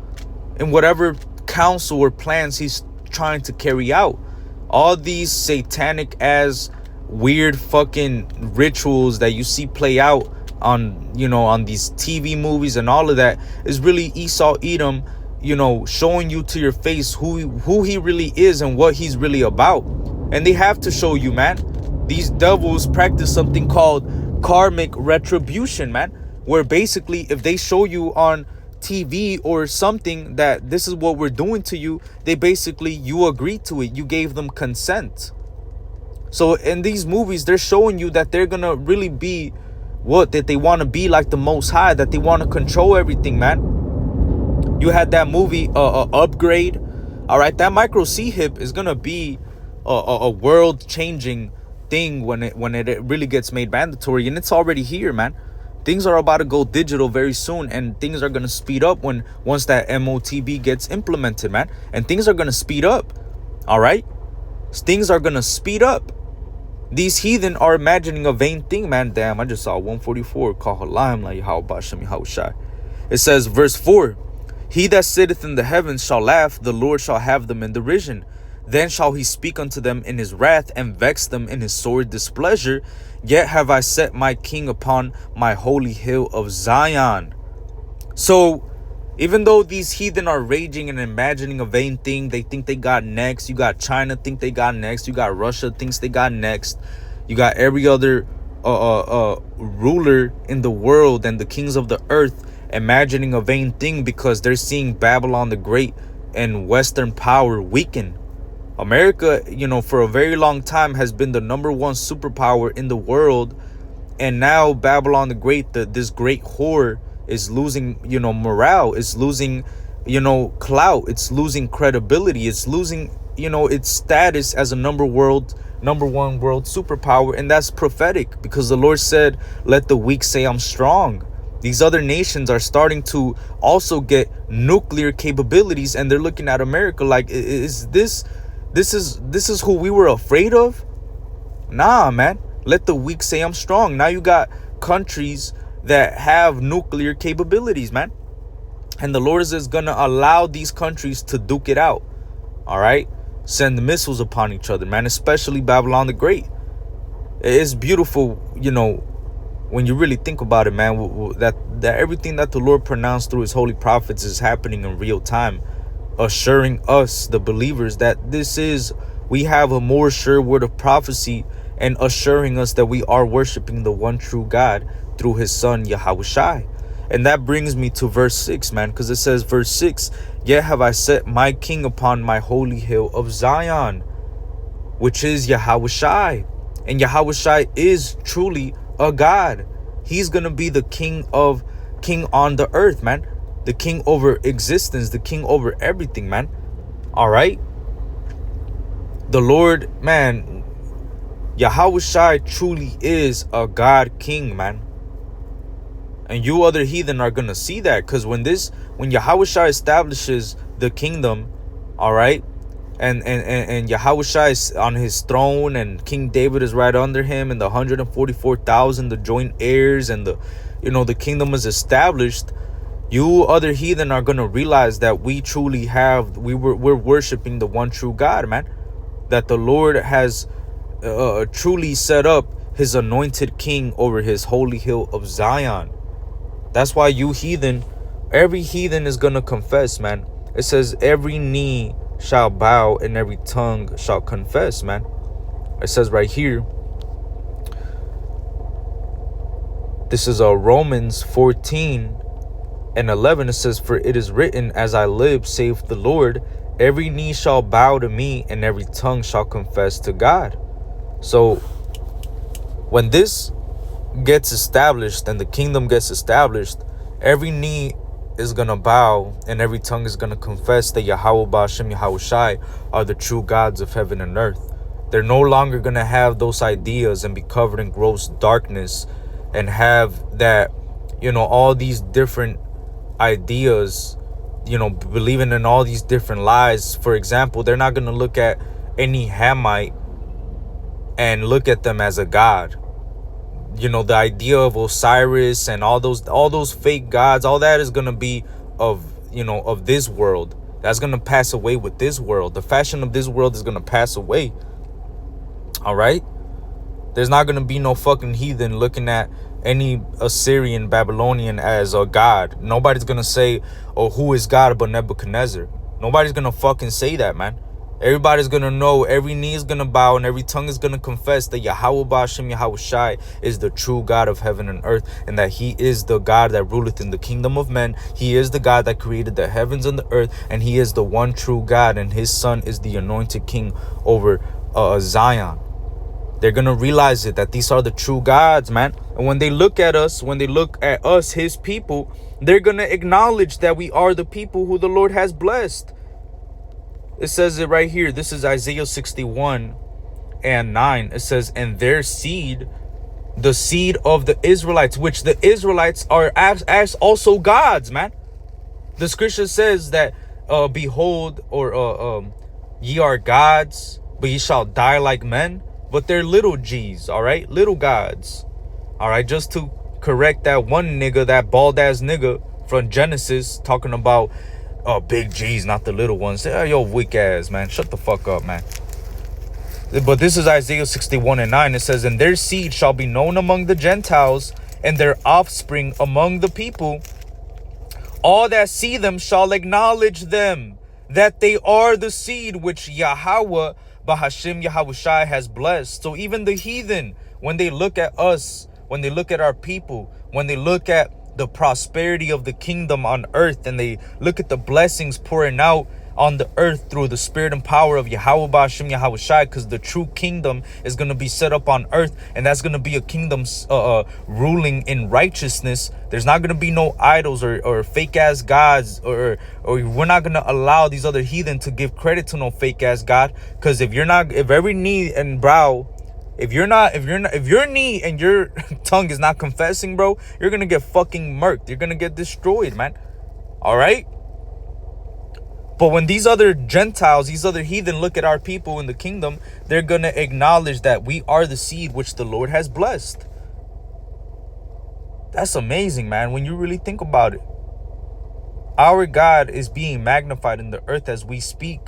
in whatever counsel or plans he's trying to carry out. All these satanic as weird fucking rituals that you see play out on these TV movies and all of that is really Esau Edom, showing you to your face who he really is and what he's really about. And they have to show you, man. These devils practice something called karmic retribution, man, where basically if they show you on TV or something that this is what we're doing to you, you agree to it. You gave them consent. So in these movies, they're showing you that they're gonna really be that they want to be like the Most High, that they want to control everything, man. You had that movie Upgrade. All right, that micro C hip is gonna be a world changing thing when it really gets made mandatory, and it's already here, man. Things are about to go digital very soon, and things are gonna speed up once that MOTB gets implemented, man. And things are gonna speed up. All right, things are gonna speed up. These heathen are imagining a vain thing, man. Damn, I just saw 144. It says, verse 4, he that sitteth in the heavens shall laugh, the Lord shall have them in derision. Then shall he speak unto them in his wrath, and vex them in his sore displeasure. Yet have I set my king upon my holy hill of Zion. So, even though these heathen are raging and imagining a vain thing, they think they got next. You got China think they got next. You got Russia thinks they got next. You got every other ruler in the world and the kings of the earth imagining a vain thing because they're seeing Babylon the Great and Western power weaken. America, for a very long time has been the #1 superpower in the world. And now Babylon the Great, this great whore, is losing, morale. It's losing, clout. It's losing credibility. It's losing, its status as a #1 world superpower. And that's prophetic, because the Lord said, let the weak say I'm strong. These other nations are starting to also get nuclear capabilities, and they're looking at America like, is this is who we were afraid of? Nah, man. Let the weak say I'm strong. Now you got countries that have nuclear capabilities, man. And the Lord is going to allow these countries to duke it out. All right? Send missiles upon each other, man. Especially Babylon the Great. It's beautiful, when you really think about it, man, that everything that the Lord pronounced through his holy prophets is happening in real time, assuring us, the believers, that we have a more sure word of prophecy, and assuring us that we are worshiping the one true God through his son, Yahushua. And that brings me to verse 6, man, because it says, verse 6, yet have I set my king upon my holy hill of Zion, which is Yahushua. And Yahushua is truly a God. He's going to be the king on the earth, man. The king over existence, the king over everything, man. All right. The Lord, man, Yahushua truly is a God king, man. And you other heathen are going to see that, because when Yahushua establishes the kingdom, all right, and Yahushua is on his throne, and King David is right under him, and the 144,000, the joint heirs, and the kingdom is established, you other heathen are going to realize that we're worshiping the one true God, man. That the Lord has truly set up his anointed king over his holy hill of Zion. That's why every heathen is going to confess, man. It says every knee shall bow and every tongue shall confess, man. It says right here, this is Romans 14:11. It says, for it is written, as I live, saith the Lord, every knee shall bow to me and every tongue shall confess to God. So when this gets established and the kingdom gets established, every knee is going to bow and every tongue is going to confess that Yahweh Ba'ashem Yahushai are the true gods of heaven and earth. They're no longer going to have those ideas and be covered in gross darkness and have that, all these different ideas, believing in all these different lies. For example, they're not going to look at any Hamite and look at them as a god. The idea of Osiris and all those fake gods, all that is going to be of this world. That's going to pass away with this world. The fashion of this world is going to pass away. All right. There's not going to be no fucking heathen looking at any Assyrian, Babylonian as a god. Nobody's going to say, oh, who is God but Nebuchadnezzar? Nobody's going to fucking say that, man. Everybody's going to know, every knee is going to bow and every tongue is going to confess that Yahweh Ba'ashem Yahushai is the true God of heaven and earth, and that he is the God that ruleth in the kingdom of men. He is the God that created the heavens and the earth, and he is the one true God, and his son is the anointed king over Zion. They're going to realize it, that these are the true gods, man. And when they look at us, his people, they're going to acknowledge that we are the people who the Lord has blessed. It says it right here. This is Isaiah 61:9. It says, and their seed, the seed of the Israelites, which the Israelites are as also gods, man. The scripture says that, behold, or ye are gods, but ye shall die like men. But they're little g's, all right? Little gods. All right, just to correct that one nigga, that bald ass nigga from Genesis, talking about big G's, not the little ones. Yo, weak ass, man. Shut the fuck up, man. But this is Isaiah 61:9. It says, and their seed shall be known among the Gentiles, and their offspring among the people. All that see them shall acknowledge them, that they are the seed which Yahweh Bahashim Yahushai has blessed. So even the heathen, when they look at us, when they look at our people, when they look at the prosperity of the kingdom on earth, and they look at the blessings pouring out on the earth through the spirit and power of Yahweh Ba'ashim Yahushai, because the true kingdom is going to be set up on earth, and that's going to be a kingdom ruling in righteousness. There's not going to be no idols or fake ass gods, or we're not going to allow these other heathen to give credit to no fake ass God. Because if every knee and brow, if your knee and your tongue is not confessing, bro, you're going to get fucking murked. You're going to get destroyed, man. All right? But when these other Gentiles, these other heathen look at our people in the kingdom, they're going to acknowledge that we are the seed which the Lord has blessed. That's amazing, man, when you really think about it. Our God is being magnified in the earth as we speak,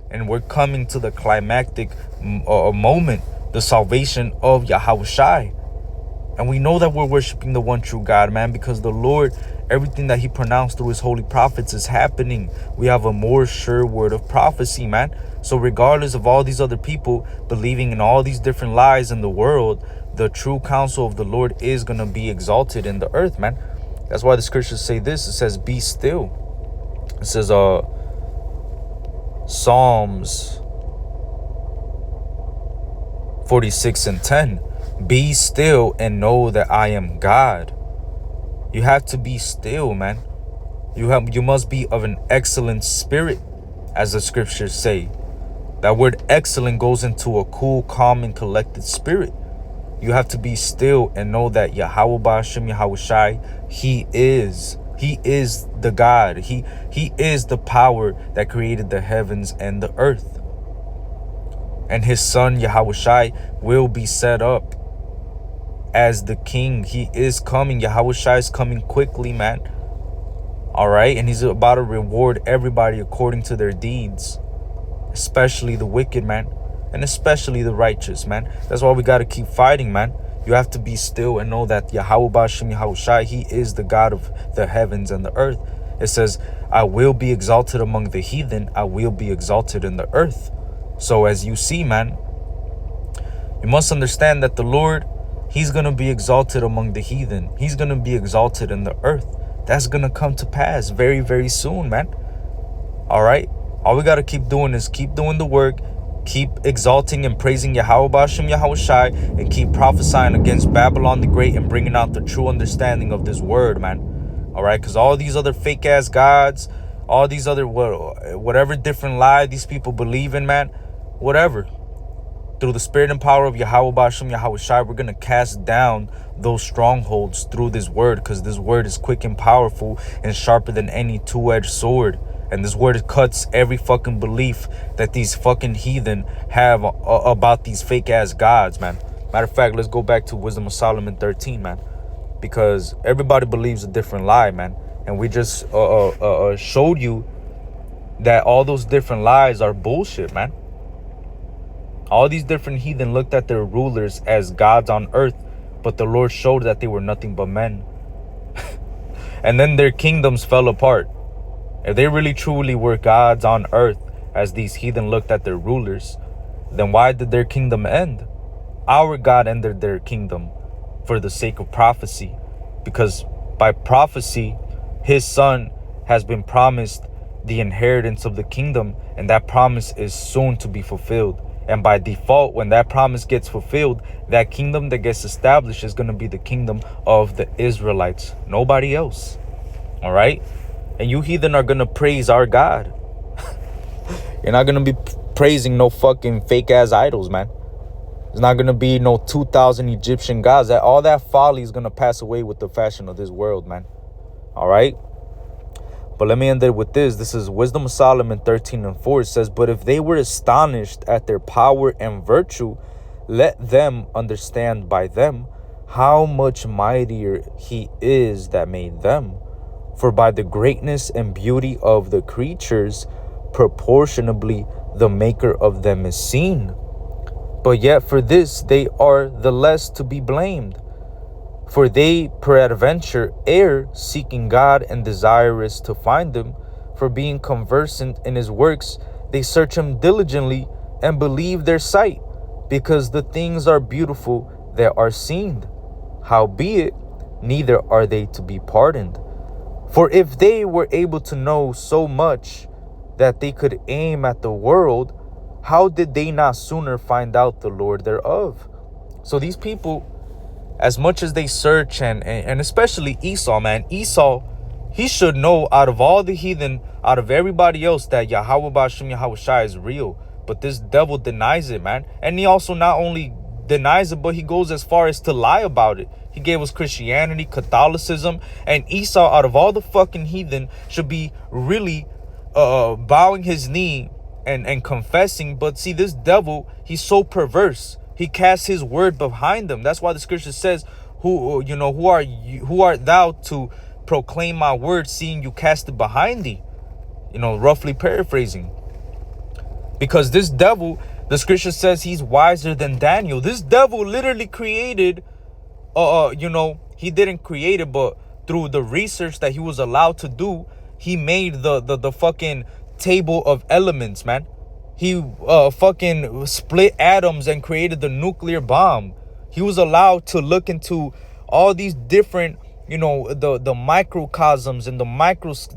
and we're coming to the climactic moment, the salvation of Yahushai. And we know that we're worshiping the one true God, man, because the Lord, everything that he pronounced through his holy prophets is happening. We have a more sure word of prophecy, man. So regardless of all these other people believing in all these different lies in the world, the true counsel of the Lord is going to be exalted in the earth, man. That's why the scriptures say this. It says, be still. It says, Psalms 46:10. Be still and know that I am God. You have to be still, man. You must be of an excellent spirit, as the scriptures say. That word excellent goes into a cool, calm, and collected spirit. You have to be still and know that Yahweh Ba'ashim Yahushai, he is the God. He is the power that created the heavens and the earth. And his son Yahushai will be set up as the king. He is coming. Yahushai is coming quickly, man. All right, and he's about to reward everybody according to their deeds, especially the wicked, man, and especially the righteous, man. That's why we got to keep fighting, man. You have to be still and know that Yahweh Ba'ashim Yahushai, he is the God of the heavens and the earth. It says, I will be exalted among the heathen. I will be exalted in the earth. So as you see, man, you must understand that the Lord, he's going to be exalted among the heathen. He's going to be exalted in the earth. That's going to come to pass very, very soon, man. All right. All we got to keep doing is keep doing the work, keep exalting and praising Yahweh Ba'ashim Yahushai, and keep prophesying against Babylon the Great and bringing out the true understanding of this word, man. All right. Because all these other fake ass gods, all these other whatever different lie these people believe in, man, whatever. Through the spirit and power of Yahweh Ba'ashim Yahushai, we're going to cast down those strongholds through this word, because this word is quick and powerful and sharper than any two-edged sword. And this word cuts every fucking belief that these fucking heathen have about these fake-ass gods, man. Matter of fact, let's go back to Wisdom of Solomon 13, man. Because everybody believes a different lie, man. And we just showed you that all those different lies are bullshit, man. All these different heathen looked at their rulers as gods on earth, but the Lord showed that they were nothing but men. And then their kingdoms fell apart. If they really truly were gods on earth, as these heathen looked at their rulers, then why did their kingdom end? Our God ended their kingdom for the sake of prophecy, because by prophecy, his son has been promised the inheritance of the kingdom, and that promise is soon to be fulfilled. And by default, when that promise gets fulfilled, that kingdom that gets established is going to be the kingdom of the Israelites, nobody else. All right? And you heathen are going to praise our God. You're not going to be praising no fucking fake ass idols, man. There's not going to be no 2,000 Egyptian gods. All that folly is going to pass away with the fashion of this world, man. All right? But let me end it with this. This is Wisdom of Solomon 13:4. It says, but if they were astonished at their power and virtue, let them understand by them how much mightier he is that made them. For by the greatness and beauty of the creatures, proportionably the maker of them is seen. But yet for this they are the less to be blamed. For they peradventure err, seeking God and desirous to find him. For being conversant in his works, they search him diligently and believe their sight, because the things are beautiful that are seen. Howbeit, neither are they to be pardoned. For if they were able to know so much that they could aim at the world, how did they not sooner find out the Lord thereof? So these people, as much as they search, and especially Esau, man, Esau, he should know out of all the heathen, out of everybody else, that Yahweh Ba'ashem Yahweh Shai is real. But this devil denies it, man. And he also not only denies it, but he goes as far as to lie about it. He gave us Christianity, Catholicism, and Esau, out of all the fucking heathen, should be really bowing his knee and confessing. But see, this devil, he's so perverse. He casts his word behind him. That's why the scripture says, who art thou to proclaim my word, seeing you cast it behind thee? Roughly paraphrasing. Because this devil, the scripture says, he's wiser than Daniel. This devil literally created, he didn't create it, but through the research that he was allowed to do, he made the fucking table of elements, man. He fucking split atoms and created the nuclear bomb. He was allowed to look into all these different, the microcosms and the micros,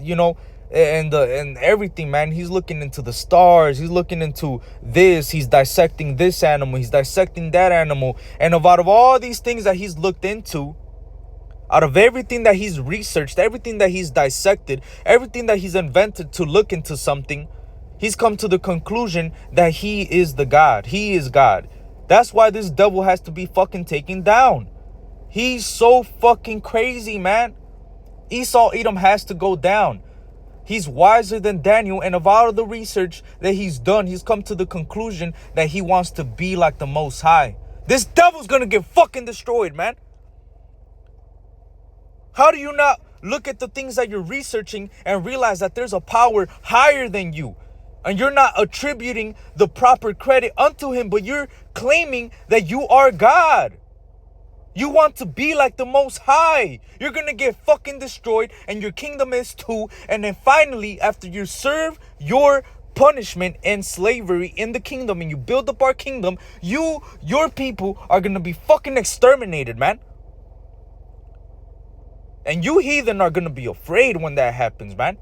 and everything, man. He's looking into the stars. He's looking into this. He's dissecting this animal. He's dissecting that animal. And out of all these things that he's looked into, out of everything that he's researched, everything that he's dissected, everything that he's invented to look into something, he's come to the conclusion that he is the God. He is God. That's why this devil has to be fucking taken down. He's so fucking crazy, man. Esau Edom has to go down. He's wiser than Daniel, and of all of the research that he's done, he's come to the conclusion that he wants to be like the Most High. This devil's gonna get fucking destroyed, man. How do you not look at the things that you're researching and realize that there's a power higher than you? And you're not attributing the proper credit unto him, but you're claiming that you are God. You want to be like the Most High. You're going to get fucking destroyed, and your kingdom is too. And then finally, after you serve your punishment and slavery in the kingdom, and you build up our kingdom, your people are going to be fucking exterminated, man. And you heathen are going to be afraid when that happens, man.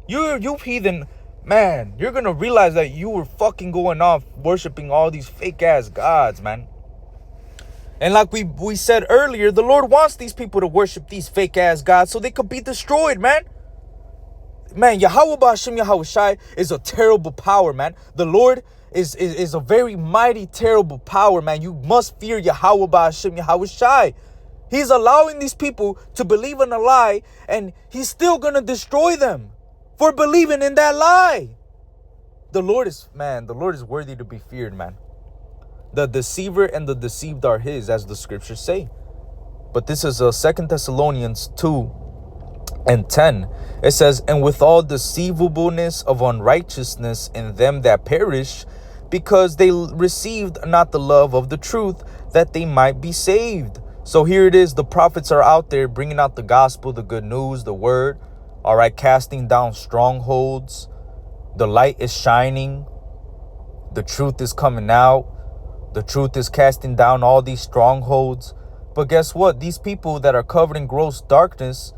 You heathen, man, you're going to realize that you were fucking going off worshiping all these fake ass gods, man. And like we said earlier, the Lord wants these people to worship these fake ass gods so they could be destroyed, man. Man, Yahweh Ba'ashem Yahweh Shai is a terrible power, man. The Lord is a very mighty, terrible power, man. You must fear Yahweh Ba'ashem Yahweh Shai. He's allowing these people to believe in a lie, and he's still going to destroy them for believing in that lie. The Lord is worthy to be feared, man. The deceiver and the deceived are his, as the scriptures say. But this is 2 Thessalonians 2:10. It says, and with all deceivableness of unrighteousness in them that perish, because they received not the love of the truth, that they might be saved. So here it is. The prophets are out there bringing out the gospel, the good news, the word. All right, casting down strongholds. The light is shining. The truth is coming out. The truth is casting down all these strongholds. But guess what? These people that are covered in gross darkness,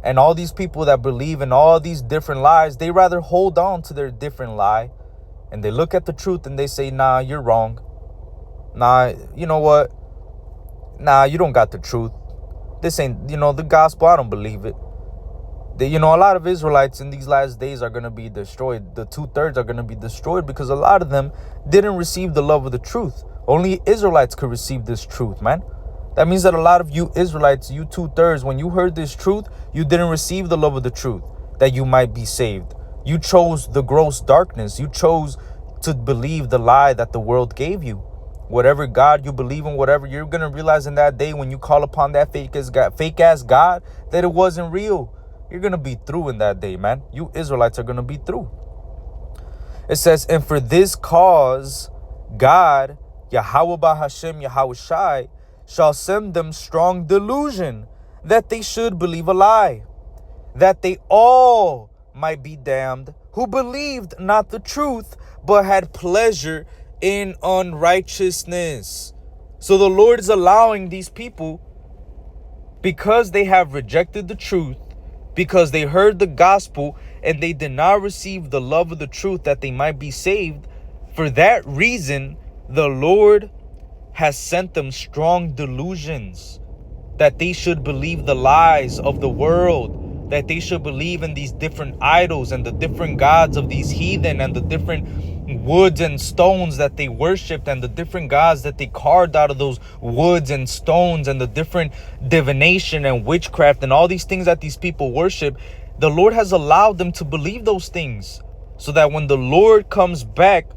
and all these people that believe in all these different lies, they rather hold on to their different lie. And they look at the truth and they say, nah, you're wrong. Nah, you know what? Nah, you don't got the truth. This ain't, the gospel, I don't believe it. A lot of Israelites in these last days are going to be destroyed. The 2/3 are going to be destroyed because a lot of them didn't receive the love of the truth. Only Israelites could receive this truth, man. That means that a lot of you Israelites, you 2/3, when you heard this truth, you didn't receive the love of the truth, that you might be saved. You chose the gross darkness. You chose to believe the lie that the world gave you. Whatever God you believe in, whatever, you're going to realize in that day when you call upon that fake ass God, that it wasn't real. You're going to be through in that day, man. You Israelites are going to be through. It says, and for this cause, God, Yahweh Ba'ashem Yahweh Shai, shall send them strong delusion, that they should believe a lie, that they all might be damned who believed not the truth, but had pleasure in unrighteousness. So the Lord is allowing these people, because they have rejected the truth, because they heard the gospel and they did not receive the love of the truth that they might be saved. For that reason, the Lord has sent them strong delusions, that they should believe the lies of the world, that they should believe in these different idols and the different gods of these heathen and the different woods and stones that they worshipped and the different gods that they carved out of those woods and stones and the different divination and witchcraft and all these things that these people worship. The Lord has allowed them to believe those things so that when the Lord comes back,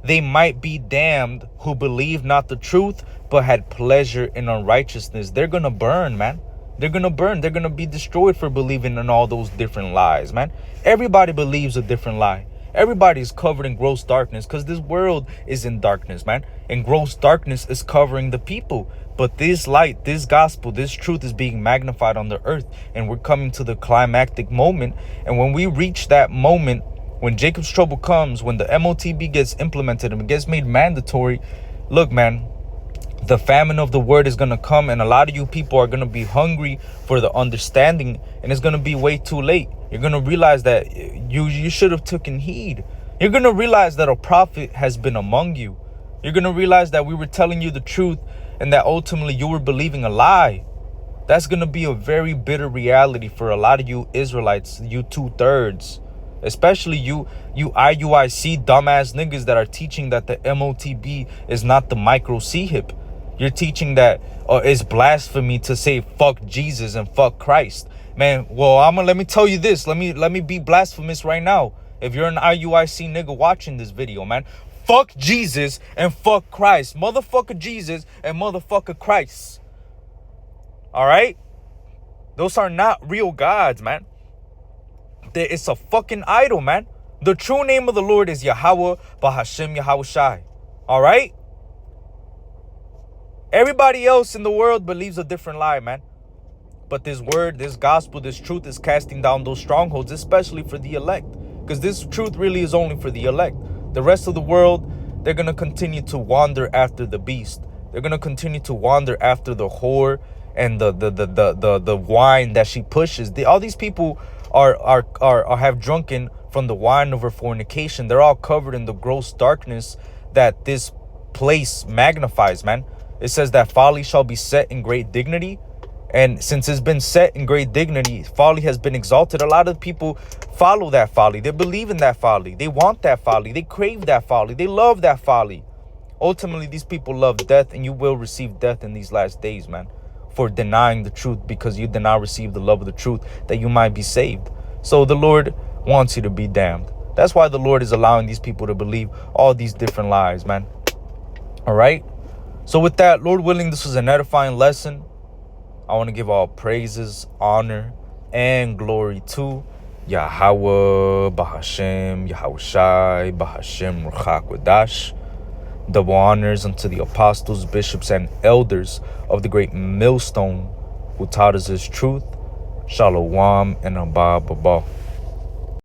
they might be damned who believe not the truth, but had pleasure in unrighteousness. They're going to burn, man. They're going to burn. They're going to be destroyed for believing in all those different lies, man. Everybody believes a different lie. Everybody is covered in gross darkness because this world is in darkness, man. And gross darkness is covering the people. But this light, this gospel, this truth is being magnified on the earth. And we're coming to the climactic moment. And when we reach that moment, when Jacob's trouble comes, when the MOTB gets implemented and it gets made mandatory, look, man, the famine of the word is going to come, and a lot of you people are going to be hungry for the understanding, and it's going to be way too late. You're going to realize that you should have taken heed. You're going to realize that a prophet has been among you. You're going to realize that we were telling you the truth and that ultimately you were believing a lie. That's going to be a very bitter reality for a lot of you Israelites, you 2/3. Especially you IUIC dumbass niggas that are teaching that the MOTB is not the micro C-hip. You're teaching that it's blasphemy to say fuck Jesus and fuck Christ. Man, well, let me tell you this. Let me be blasphemous right now. If you're an IUIC nigga watching this video, man, fuck Jesus and fuck Christ. Motherfucker Jesus and motherfucker Christ. All right? Those are not real gods, man. It's a fucking idol, man. The true name of the Lord is Yahweh Bahashem Yahushai. All right? Everybody else in the world believes a different lie, man. But this word, this gospel, this truth is casting down those strongholds, especially for the elect. Because this truth really is only for the elect. The rest of the world, they're going to continue to wander after the beast. They're going to continue to wander after the whore and the wine that she pushes. All these people have drunken from the wine of her fornication. They're all covered in the gross darkness that this place magnifies, man. It says that folly shall be set in great dignity. And since it's been set in great dignity, folly has been exalted. A lot of people follow that folly. They believe in that folly. They want that folly. They crave that folly. They love that folly. Ultimately, these people love death, and you will receive death in these last days, man, for denying the truth, because you did not receive the love of the truth that you might be saved. So the Lord wants you to be damned. That's why the Lord is allowing these people to believe all these different lies, man. All right? So with that, Lord willing, this was an edifying lesson. I want to give all praises, honor, and glory to Yahweh, Bahashem, Yahushai, Bahashem, Ruach Kodash. Double honors unto the apostles, bishops, and elders of the great millstone who taught us his truth. Shalom and Abba Baba.